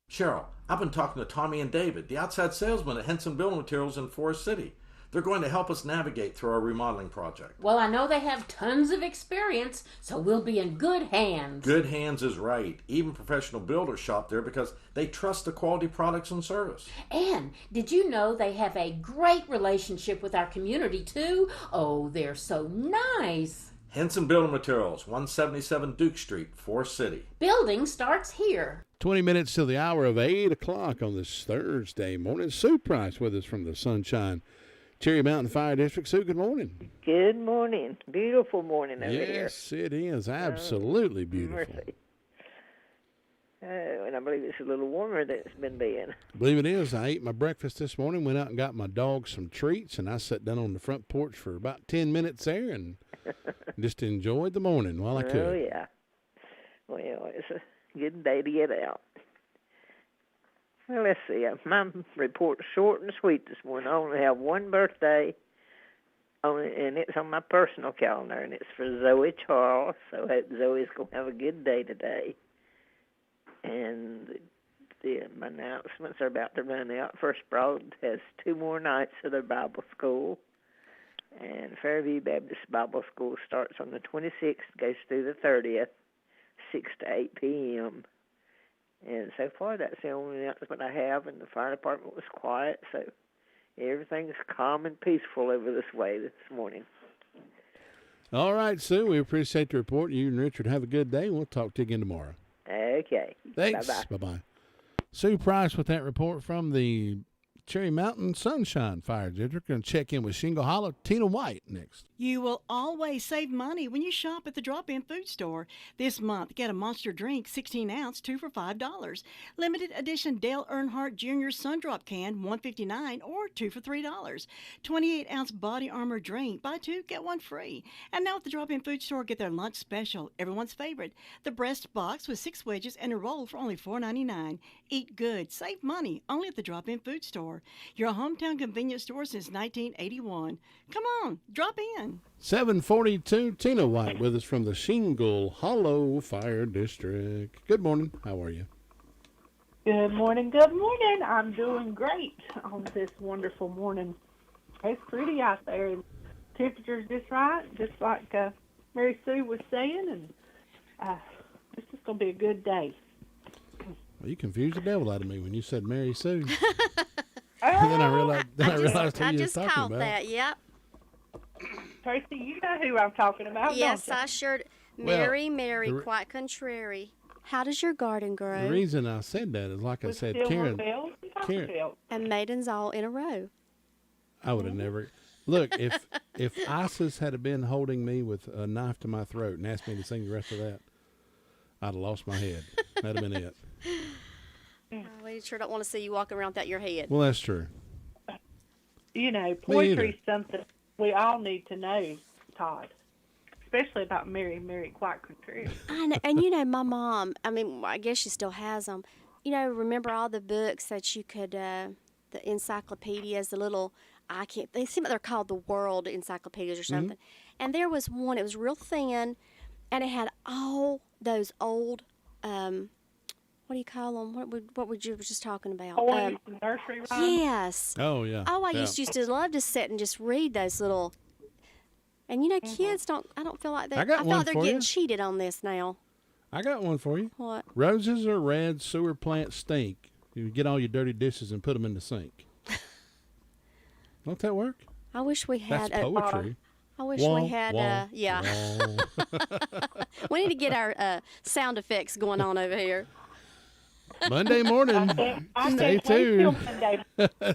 Cheryl, I've been talking to Tommy and David, the outside salesmen at Henson Building Materials in Forest City. They're going to help us navigate through our remodeling project. Well, I know they have tons of experience, so we'll be in good hands. Good hands is right. Even professional builders shop there because they trust the quality products and service. And did you know they have a great relationship with our community, too? Oh, they're so nice. Henson Building Materials, 177 Duke Street, Forest City. Building starts here. 20 minutes till the hour of 8 o'clock on this Thursday morning. Sue Price with us from the Sunshine Cherry Mountain Fire District. Sue, good morning. Good morning. Beautiful morning over here. Yes, it is. Absolutely beautiful. Mercy. And I believe it's a little warmer than it's been being. I believe it is. I ate my breakfast this morning, went out and got my dog some treats, and I sat down on the front porch for about 10 minutes there and just enjoyed the morning while I could. Oh, yeah. Well, it's a good day to get out. Well, let's see. My report's short and sweet this morning. I only have one birthday, and it's on my personal calendar, and it's for Zoe Charles. So I hope Zoe's going to have a good day today. And my announcements are about to run out. First Broad has 2 more nights of their Bible school. And Fairview Baptist Bible School starts on the 26th, goes through the 30th, 6 to 8 p.m., and so far, that's the only announcement I have, and the fire department was quiet, so everything's calm and peaceful over this way this morning. All right, Sue, we appreciate the report. You and Richard have a good day. We'll talk to you again tomorrow. Okay. Thanks. Bye-bye. Bye-bye. Sue Price with that report from the Cherry Mountain Sunshine Fire District. Going to check in with Shingle Hollow. Tina White next. You will always save money when you shop at the drop-in food store. This month, get a Monster drink, 16-ounce, 2 for $5. Limited edition Dale Earnhardt Jr. Sundrop can, $1.59 or 2 for $3. 28-ounce Body Armor drink, buy 2, get 1 free. And now at the drop-in food store, get their lunch special, everyone's favorite. The breast box with 6 wedges and a roll for only $4.99. Eat good, save money, only at the drop-in food store. Your hometown convenience store since 1981. Come on, drop in. 742, Tina White with us from the Shingle Hollow Fire District. Good morning. How are you? Good morning. Good morning. I'm doing great on this wonderful morning. It's pretty out there. Temperature's just right, just like Mary Sue was saying, and it's just going to be a good day. Well, you confused the devil out of me when you said Mary Sue. And then I realized who you were talking about. I just caught that, yep. Tracy, you know who I'm talking about, yes, don't you? I sure. Well, Mary, quite contrary. How does your garden grow? The reason I said that is, like I said, Karen, and maidens all in a row. I would have never. Look, if ISIS had been holding me with a knife to my throat and asked me to sing the rest of that, I'd have lost my head. That'd have been it. We sure don't want to see you walking around without your head. Well, that's true. You know, poetry's something we all need to know, Todd. Especially about Mary quite contrary. I know, and you know, my mom, I mean, I guess she still has them. You know, remember all the books that you could, the encyclopedias, the little, they seem like they're called the World Encyclopedias or something. Mm-hmm. And there was one, it was real thin, and it had all those old, what do you call them? What were you just talking about? Nursery rhymes? Yes. Oh, yeah. Oh, I used to love to sit and just read those little. And you know, kids I don't feel like that. I feel like they're getting cheated on this now. I got one for you. What? Roses are red, sewer plants stink. You get all your dirty dishes and put them in the sink. Don't that work? I wish we had. That's poetry. I wish we had. Yeah. We need to get our sound effects going on over here. Monday morning. Stay tuned.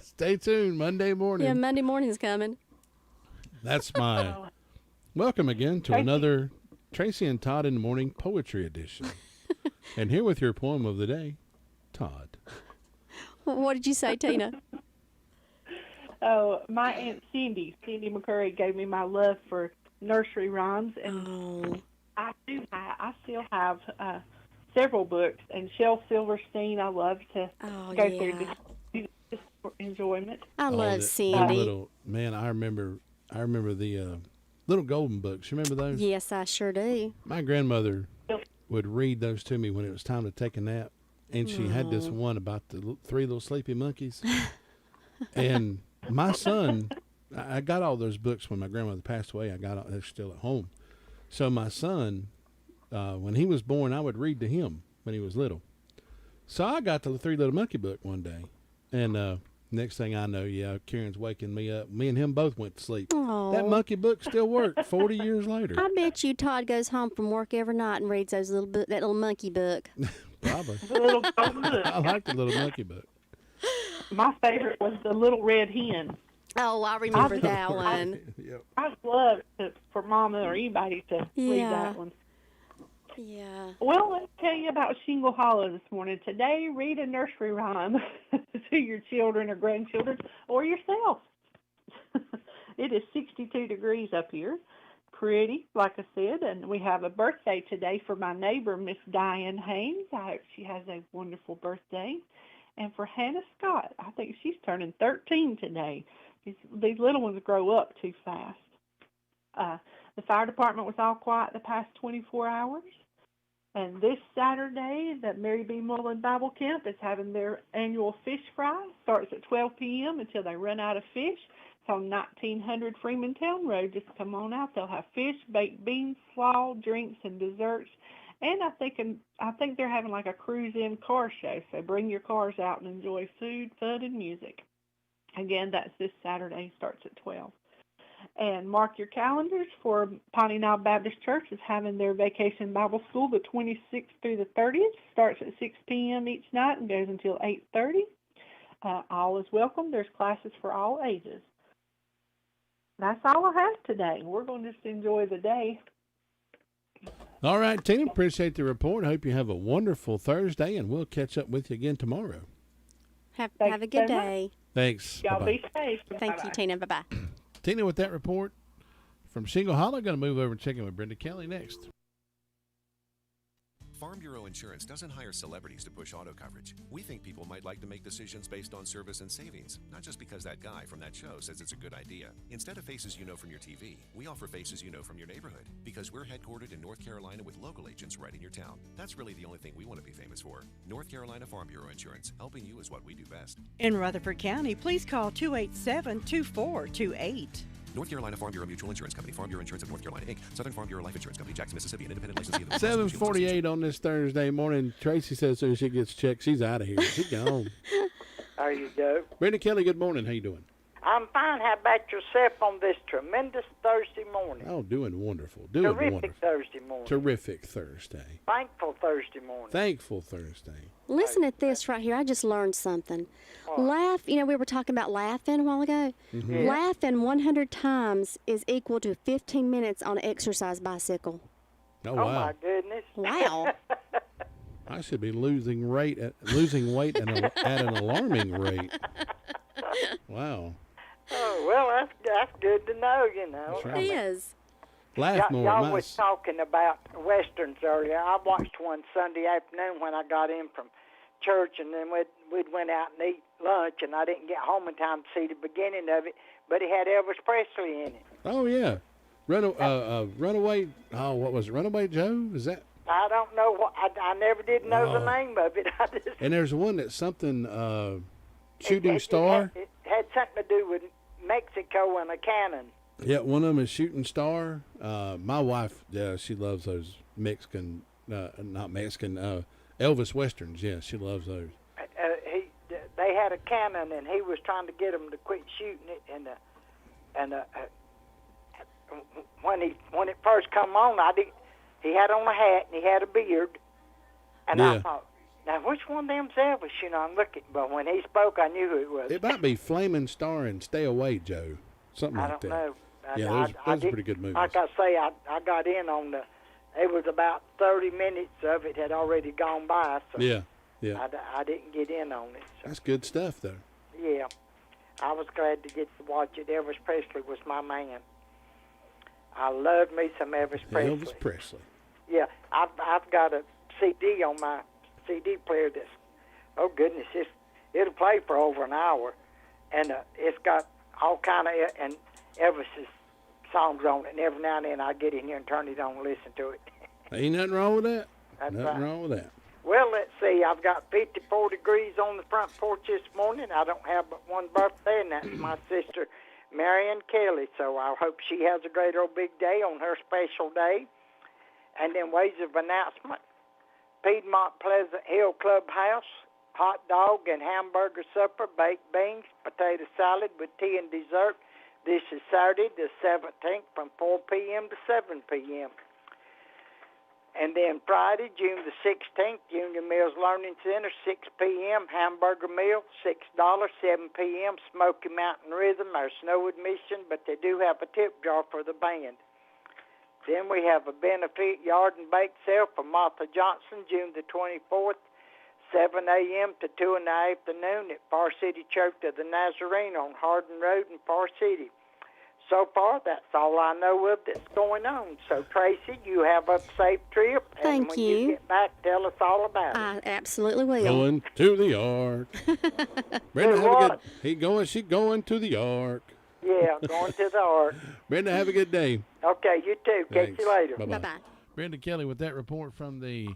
Stay tuned. Monday morning. Yeah, Monday morning's coming. That's my welcome again to another Tracy and Todd in the Morning Poetry Edition. And here with your poem of the day. Todd. What did you say, Tina? Oh, my Aunt Cindy McCurry gave me my love for nursery rhymes, and I still have several books. And Shel Silverstein, I love to go through just for enjoyment. I love The Cindy. little man, I remember the little golden books. You remember those? Yes, I sure do. My grandmother would read those to me when it was time to take a nap, and she had this one about the three little sleepy monkeys. And my son, I got all those books when my grandmother passed away. They're still at home. So my son, when he was born, I would read to him when he was little. So I got the Three Little Monkey book one day, and next thing I know, Karen's waking me up. Me and him both went to sleep. Aww. That monkey book still worked 40 years later. I bet you Todd goes home from work every night and reads that little monkey book. Probably. The little golden book. I like the Little Monkey book. My favorite was the Little Red Hen. Oh, I remember that one. I'd love for Mama or anybody to read that one. Yeah. Well, let's tell you about Shingle Hollow this morning. Today, read a nursery rhyme to your children or grandchildren or yourself. It is 62 degrees up here. Pretty, like I said, and we have a birthday today for my neighbor, Miss Diane Haynes. I hope she has a wonderful birthday. And for Hannah Scott, I think she's turning 13 today. These little ones grow up too fast. The fire department was all quiet the past 24 hours. And this Saturday, the Mary B. Mullen Bible Camp is having their annual fish fry. Starts at 12 p.m. until they run out of fish. It's on 1900 Freemantown Road. Just come on out. They'll have fish, baked beans, slaw, drinks, and desserts. And I think they're having like a cruise-in car show. So bring your cars out and enjoy food, fun, and music. Again, that's this Saturday. Starts at 12. And mark your calendars for Pawnee Knob Baptist Church is having their Vacation Bible School the 26th through the 30th. Starts at 6 p.m. each night and goes until 8:30. All is welcome. There's classes for all ages. That's all I have today. We're going to just enjoy the day. All right, Tina, appreciate the report. Hope you have a wonderful Thursday, and we'll catch up with you again tomorrow. Have a good day. Thanks. Y'all Bye-bye. be safe. Thank you, Tina. Bye-bye. Tina, with that report from Shingle Hollow, going to move over and check in with Brenda Kelly next. Farm Bureau Insurance doesn't hire celebrities to push auto coverage. We think people might like to make decisions based on service and savings, not just because that guy from that show says it's a good idea. Instead of faces you know from your TV, we offer faces you know from your neighborhood, because we're headquartered in North Carolina with local agents right in your town. That's really the only thing we want to be famous for. North Carolina Farm Bureau Insurance. Helping you is what we do best. In Rutherford County, please call 287-2428. North Carolina Farm Bureau Mutual Insurance Company, Farm Bureau Insurance of North Carolina, Inc., Southern Farm Bureau Life Insurance Company, Jackson, Mississippi, an independent licensee. 7:48 on this Thursday morning. Tracy says as soon as she gets checked, she's out of here. She's gone. There you go. Brenda Kelly, good morning. How you doing? I'm fine. How about yourself on this tremendous Thursday morning? Oh, doing wonderful. Terrific Thursday morning. Terrific Thursday. Thankful Thursday morning. Thankful Thursday. Listen at this right here. I just learned something. Laugh, we were talking about laughing a while ago. Mm-hmm. Yeah. Laughing 100 times is equal to 15 minutes on an exercise bicycle. Oh, wow. My goodness. Wow. I should be losing weight at an alarming rate. Wow. Oh, well, that's good to know, That's right. It is. Laugh more. Y'all was talking about Westerns earlier. I watched one Sunday afternoon when I got in from church, and then we'd went out and eat lunch, and I didn't get home in time to see the beginning of it, but it had Elvis Presley in it. Oh, yeah. Runaway, what was it? Runaway Joe? Is that? I don't know. I never did know the name of it. And there's one that's something, Shooting Star. It had something to do with Mexico and a cannon. Yeah, one of them is Shooting Star. My wife, she loves those Mexican, not Mexican, Elvis Westerns. Yeah, she loves those. They had a cannon, and he was trying to get them to quit shooting it. And when it first come on, he had on a hat and he had a beard, and I thought, now which one of them's Elvis? I'm looking, but when he spoke, I knew who it was. It might be Flaming Star and Stay Away Joe, something like that. I don't know. Yeah, those are pretty good movies. Like I say, I got in on it was about 30 minutes of it had already gone by. So yeah. Yeah. I didn't get in on it. So. That's good stuff, though. Yeah. I was glad to get to watch it. Elvis Presley was my man. I love me some Elvis Presley. Elvis Presley. Yeah, I've got a CD on my CD player that's, oh goodness, it'll play for over an hour, and it's got all kind of and Elvis's songs on it. And every now and then I get in here and turn it on and listen to it. Ain't nothing wrong with that. That's nothing right. wrong with that. Well, let's see. I've got 54 degrees on the front porch this morning. I don't have but one birthday, and that's my sister, Marion Kelly. So I hope she has a great old big day on her special day. And then ways of announcement, Piedmont Pleasant Hill Clubhouse, hot dog and hamburger supper, baked beans, potato salad with tea and dessert. This is Saturday the 17th from 4 p.m. to 7 p.m. And then Friday, June the 16th, Union Mills Learning Center, 6 p.m., hamburger meal, $6, 7 p.m., Smoky Mountain Rhythm. There's no admission, but they do have a tip jar for the band. Then we have a benefit yard and bake sale for Martha Johnson, June the 24th, 7 a.m. to 2 in the afternoon at Far City Church of the Nazarene on Hardin Road in Far City. So far, that's all I know of that's going on. So, Tracy, you have a safe trip. And when you get back, tell us all about it. I absolutely will. Going to the Ark. Brenda, have a good. She going to the Ark. Yeah, going to the Ark. Brenda, have a good day. Okay, you too. Thanks. Catch you later. Bye-bye. Brenda Kelly with that report from the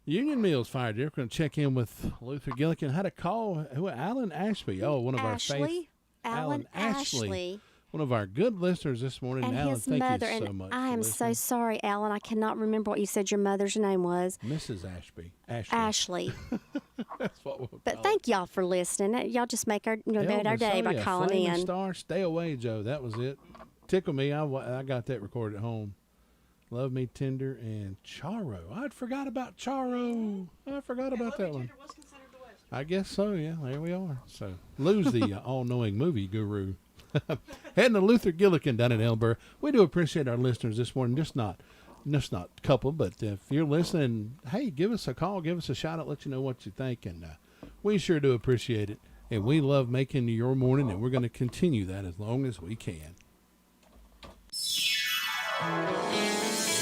Union Mills Fire District. We're going to check in with Luther Gillikin. Had a call. Alan Ashby. Oh, one of our faith. Alan Ashley. One of our good listeners this morning. And Alan, his thank mother. you so much. I am listening. so sorry, Alan. I cannot remember what you said your mother's name was. Mrs. Ashby. Ashley. That's what we'll But thank y'all for listening. Y'all just make our made our day by calling Flaming in. Star, Stay Away, Joe. That was it. Tickle Me. I got that recorded at home. Love Me Tender and Charo. I'd forgot about Charo. I forgot about that one. I guess so, yeah. There we are. So, Lou's the all-knowing movie guru. Heading to Luther Gillikin down in Ellenboro. We do appreciate our listeners this morning. Just not couple, but if you're listening, hey, give us a call, give us a shout out, let you know what you think, and we sure do appreciate it. And we love making your morning, and we're going to continue that as long as we can.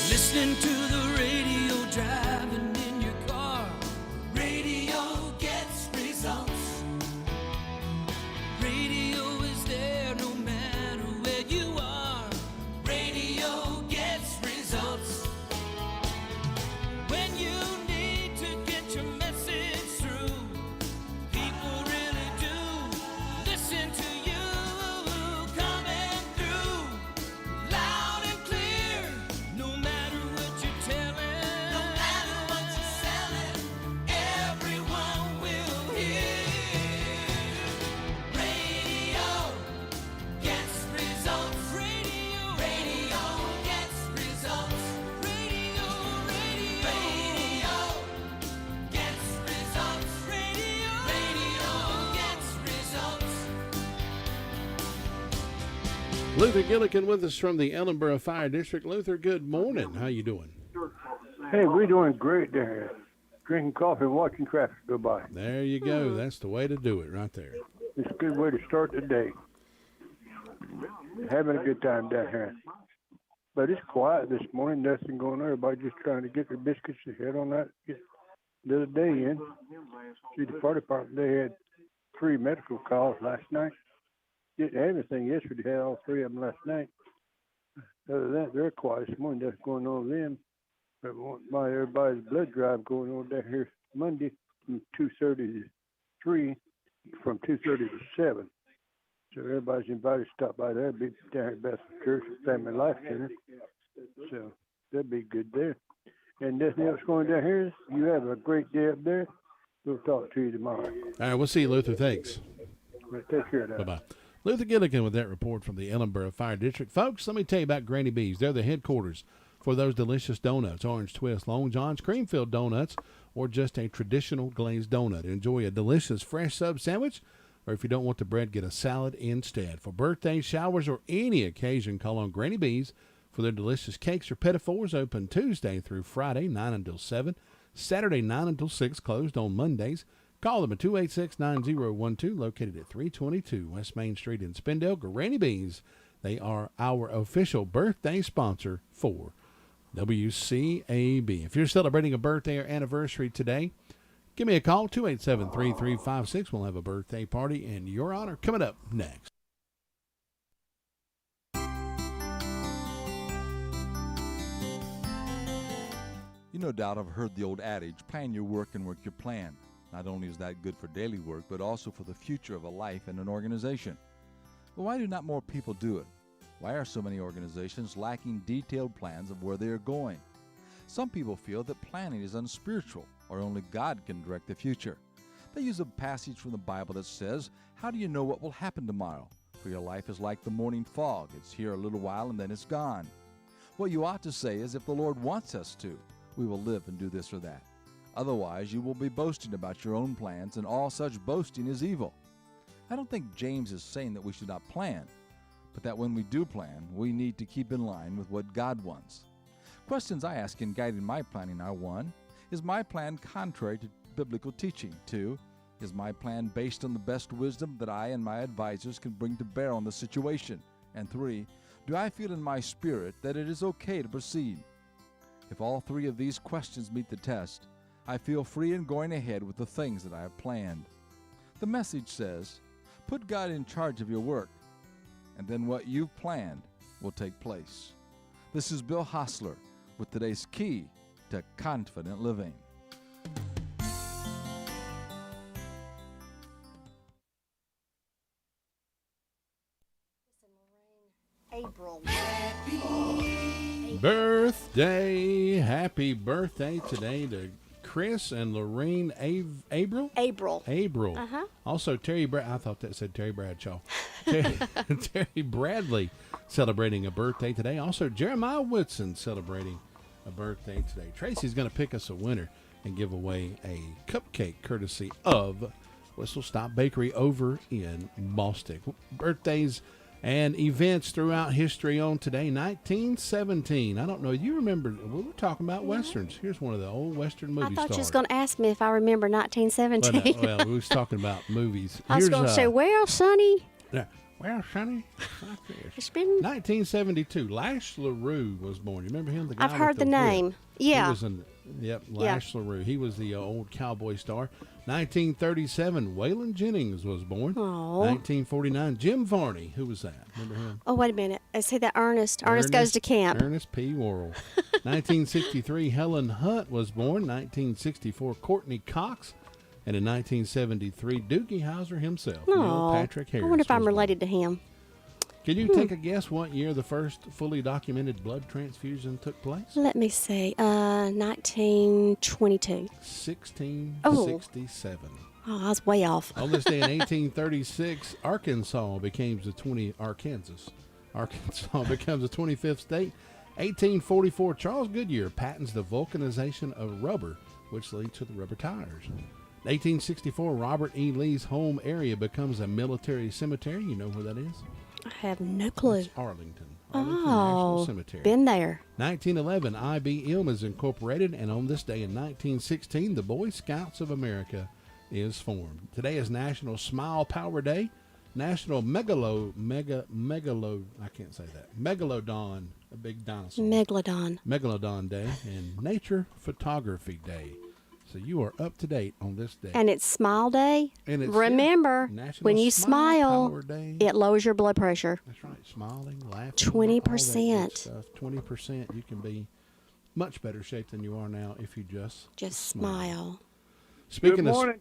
Listening to the radio, driving in your car. Radio gets results. Radio is there no matter where you are. Radio gets results. When you need to get your message through, people really do listen to you. Coming through loud and clear, no matter what you're telling, no matter what you're selling, everyone will hear. Radio gets results. Radio gets results. Radio gets results. Radio gets results. Luther Gillikin with us from the Ellenboro Fire District. Luther, good morning. How you doing? Hey, we're doing great there. Drinking coffee and watching traffic go by. There you go. That's the way to do it right there. It's a good way to start the day. Having a good time down here. But it's quiet this morning. Nothing going on. Everybody just trying to get their biscuits to head on that. Get the other day in. See, the fire department, they had 3 medical calls last night. Didn't have anything yesterday. They had all 3 of them last night. Other than that, they're quiet this morning. That's going on with them. But by everybody's blood drive going on down here Monday from 2:30 to 3, from 2:30 to 7. So everybody's invited to stop by there. Be down at Bethel Church Family Life Center. So that'd be good there. And nothing else going down here. You have a great day up there. We'll talk to you tomorrow. All right, we'll see you, Luther. Thanks. Right, take care of that. Bye-bye. Luther Gillikin with that report from the Ellenboro Fire District. Folks, let me tell you about Granny B's. They're the headquarters for those delicious donuts, orange twist, Long John's, cream-filled donuts, or just a traditional glazed donut. Enjoy a delicious fresh sub sandwich, or if you don't want the bread, get a salad instead. For birthdays, showers, or any occasion, call on Granny B's for their delicious cakes or petit fours, open Tuesday through Friday, 9 until 7. Saturday 9 until 6, closed on Mondays. Call them at 286-9012, located at 322 West Main Street in Spindale. Granny Bees, they are our official birthday sponsor for WCAB. If you're celebrating a birthday or anniversary today, give me a call, 287-3356. We'll have a birthday party in your honor coming up next. You no doubt have heard the old adage, plan your work and work your plan. Not only is that good for daily work, but also for the future of a life and an organization. But why do not more people do it? Why are so many organizations lacking detailed plans of where they are going? Some people feel that planning is unspiritual, or only God can direct the future. They use a passage from the Bible that says, how do you know what will happen tomorrow? For your life is like the morning fog. It's here a little while and then it's gone. What you ought to say is, if the Lord wants us to, we will live and do this or that. Otherwise, you will be boasting about your own plans, and all such boasting is evil. I don't think James is saying that we should not plan, but that when we do plan, we need to keep in line with what God wants. Questions I ask in guiding my planning are: 1. Is my plan contrary to biblical teaching? 2. Is my plan based on the best wisdom that I and my advisors can bring to bear on the situation? And 3. Do I feel in my spirit that it is okay to proceed? If all 3 of these questions meet the test, I feel free in going ahead with the things that I have planned. The message says, put God in charge of your work, and then what you've planned will take place. This is Bill Hostler with today's key to confident living. April. Happy birthday today to Chris and Lorene April. Uh-huh. Also Terry I thought that said Terry Bradshaw. Terry Bradley celebrating a birthday today. Also Jeremiah Woodson celebrating a birthday today. Tracy's going to pick us a winner and give away a cupcake courtesy of Whistle Stop Bakery over in Bostic. Birthdays and events throughout history on today. 1917. I don't know. You remember, we were talking about Westerns. Here's one of the old Western movie stars. I thought you was going to ask me if I remember 1917. Well, we was talking about movies. I was going to say, well, Sonny. Yeah. Well, Sonny, it's been 1972. Lash LaRue was born. You remember him? The guy I've heard the name. Yeah. Lash LaRue. He was the old cowboy star. 1937, Waylon Jennings was born. Oh. 1949, Jim Varney. Who was that? Remember him? Oh, wait a minute. I say that Ernest. Ernest goes to camp. Ernest P. Worrell. 1963, Helen Hunt was born. 1964, Courtney Cox. And in 1973, Doogie Howser himself, Neil Patrick Harris. I wonder if I'm related to him. Can you take a guess what year the first fully documented blood transfusion took place? Let me see. 1922. 1667. Oh, I was way off. On this day in 1836, Arkansas becomes the 25th state. 1844, Charles Goodyear patents the vulcanization of rubber, which leads to the rubber tires. 1864, Robert E. Lee's home area becomes a military cemetery. You know where that is? I have no clue. It's Arlington National Cemetery. Been there. 1911, IBM is incorporated, and on this day in 1916, the Boy Scouts of America is formed. Today is National Smile Power Day, National Megalodon, a big dinosaur. Megalodon Day, and Nature Photography Day. So you are up to date on this day. And it's Smile Day. And it's, remember, when you smile, it lowers your blood pressure. That's right. Smiling, laughing. 20%. 20%. You can be much better shape than you are now if you just smile. Speaking Good morning,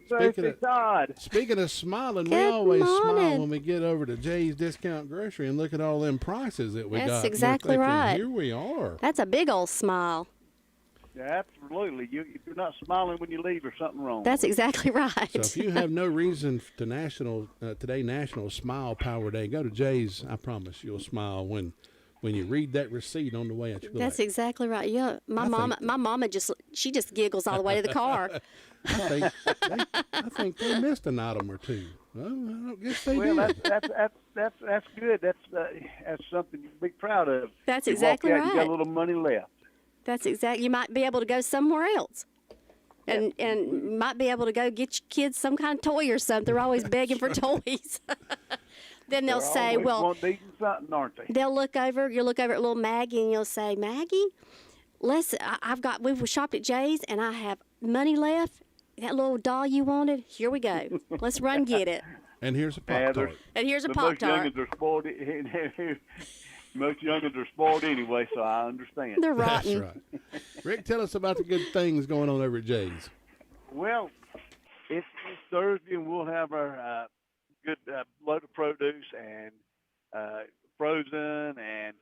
Todd. Speaking of smiling, we always smile when we get over to Jay's Discount Grocery and look at all them prices that we got. That's exactly right. Here we are. That's a big old smile. Yeah, absolutely. If you're not smiling when you leave, there's something wrong. That's exactly right. So if you have no reason to today National Smile Power Day, go to Jay's. I promise you'll smile when you read that receipt on the way out. That's exactly right. Yeah, my mama just giggles all the way to the car. I think they missed an item or two. Well, I don't guess they did. That's good. That's something you can be proud of. That's exactly right. You got a little money left. That's exactly. You might be able to go somewhere else. and might be able to go get your kids some kind of toy or something. They're always begging for toys. Then they'll say, well, something, aren't they? you'll look over at little Maggie, and you'll say, Maggie, we've shopped at Jay's, and I have money left. That little doll you wanted, here we go. Let's run get it. And here's a Pop-Tart. And here's a Pop-Tart. Most youngins are spoiled anyway, so I understand. They're rotten. That's right. Rick, tell us about the good things going on over at Jay's. Well, it's Thursday, and we'll have our good load of produce and frozen and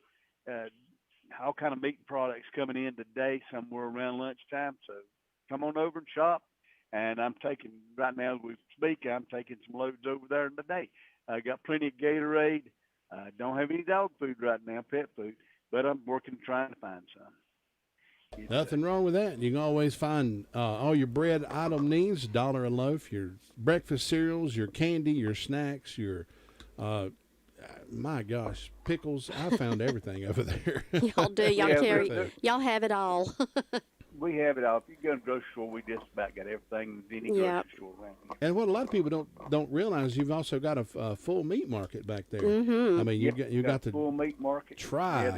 all kind of meat products coming in today somewhere around lunchtime. So come on over and shop. And I'm taking, right now as we speak, I'm taking some loads over there today. I got plenty of Gatorade. Don't have any dog food right now, pet food, but I'm working trying to find some. Nothing wrong with that. You can always find all your bread item needs, $1 a loaf, your breakfast cereals, your candy, your snacks, your, my gosh, pickles. I found everything over there. Y'all do. Y'all have it all. We have it all. If you go to the grocery store, we just about got everything in any grocery store around here. And what a lot of people don't realize, you've also got a full meat market back there. Mm-hmm. I mean, you got the full meat market. Try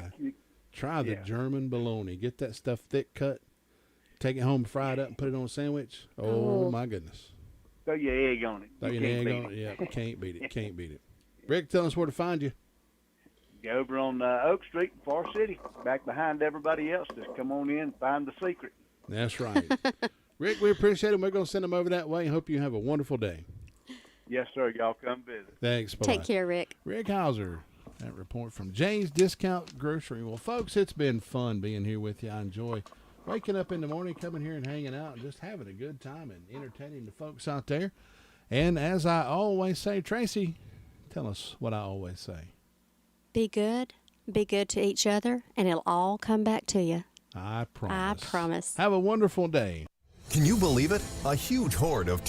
the German bologna. Get that stuff thick cut. Take it home, fry it up, and put it on a sandwich. Oh my goodness! Throw your egg on it. Throw your egg on it. Yeah, can't beat it. Can't beat it. Rick, tell us where to find you. Go over on Oak Street in Far City, back behind everybody else. Just come on in and find the secret. That's right. Rick, we appreciate it. We're going to send them over that way. Hope you have a wonderful day. Yes, sir. Y'all come visit. Thanks. Bye-bye. Take care, Rick. Rick Hauser. That report from Jay's Discount Grocery. Well, folks, it's been fun being here with you. I enjoy waking up in the morning, coming here and hanging out, and just having a good time and entertaining the folks out there. And as I always say, Tracy, tell us what I always say. Be good to each other, and it'll all come back to you. I promise. I promise. Have a wonderful day. Can you believe it? A huge horde of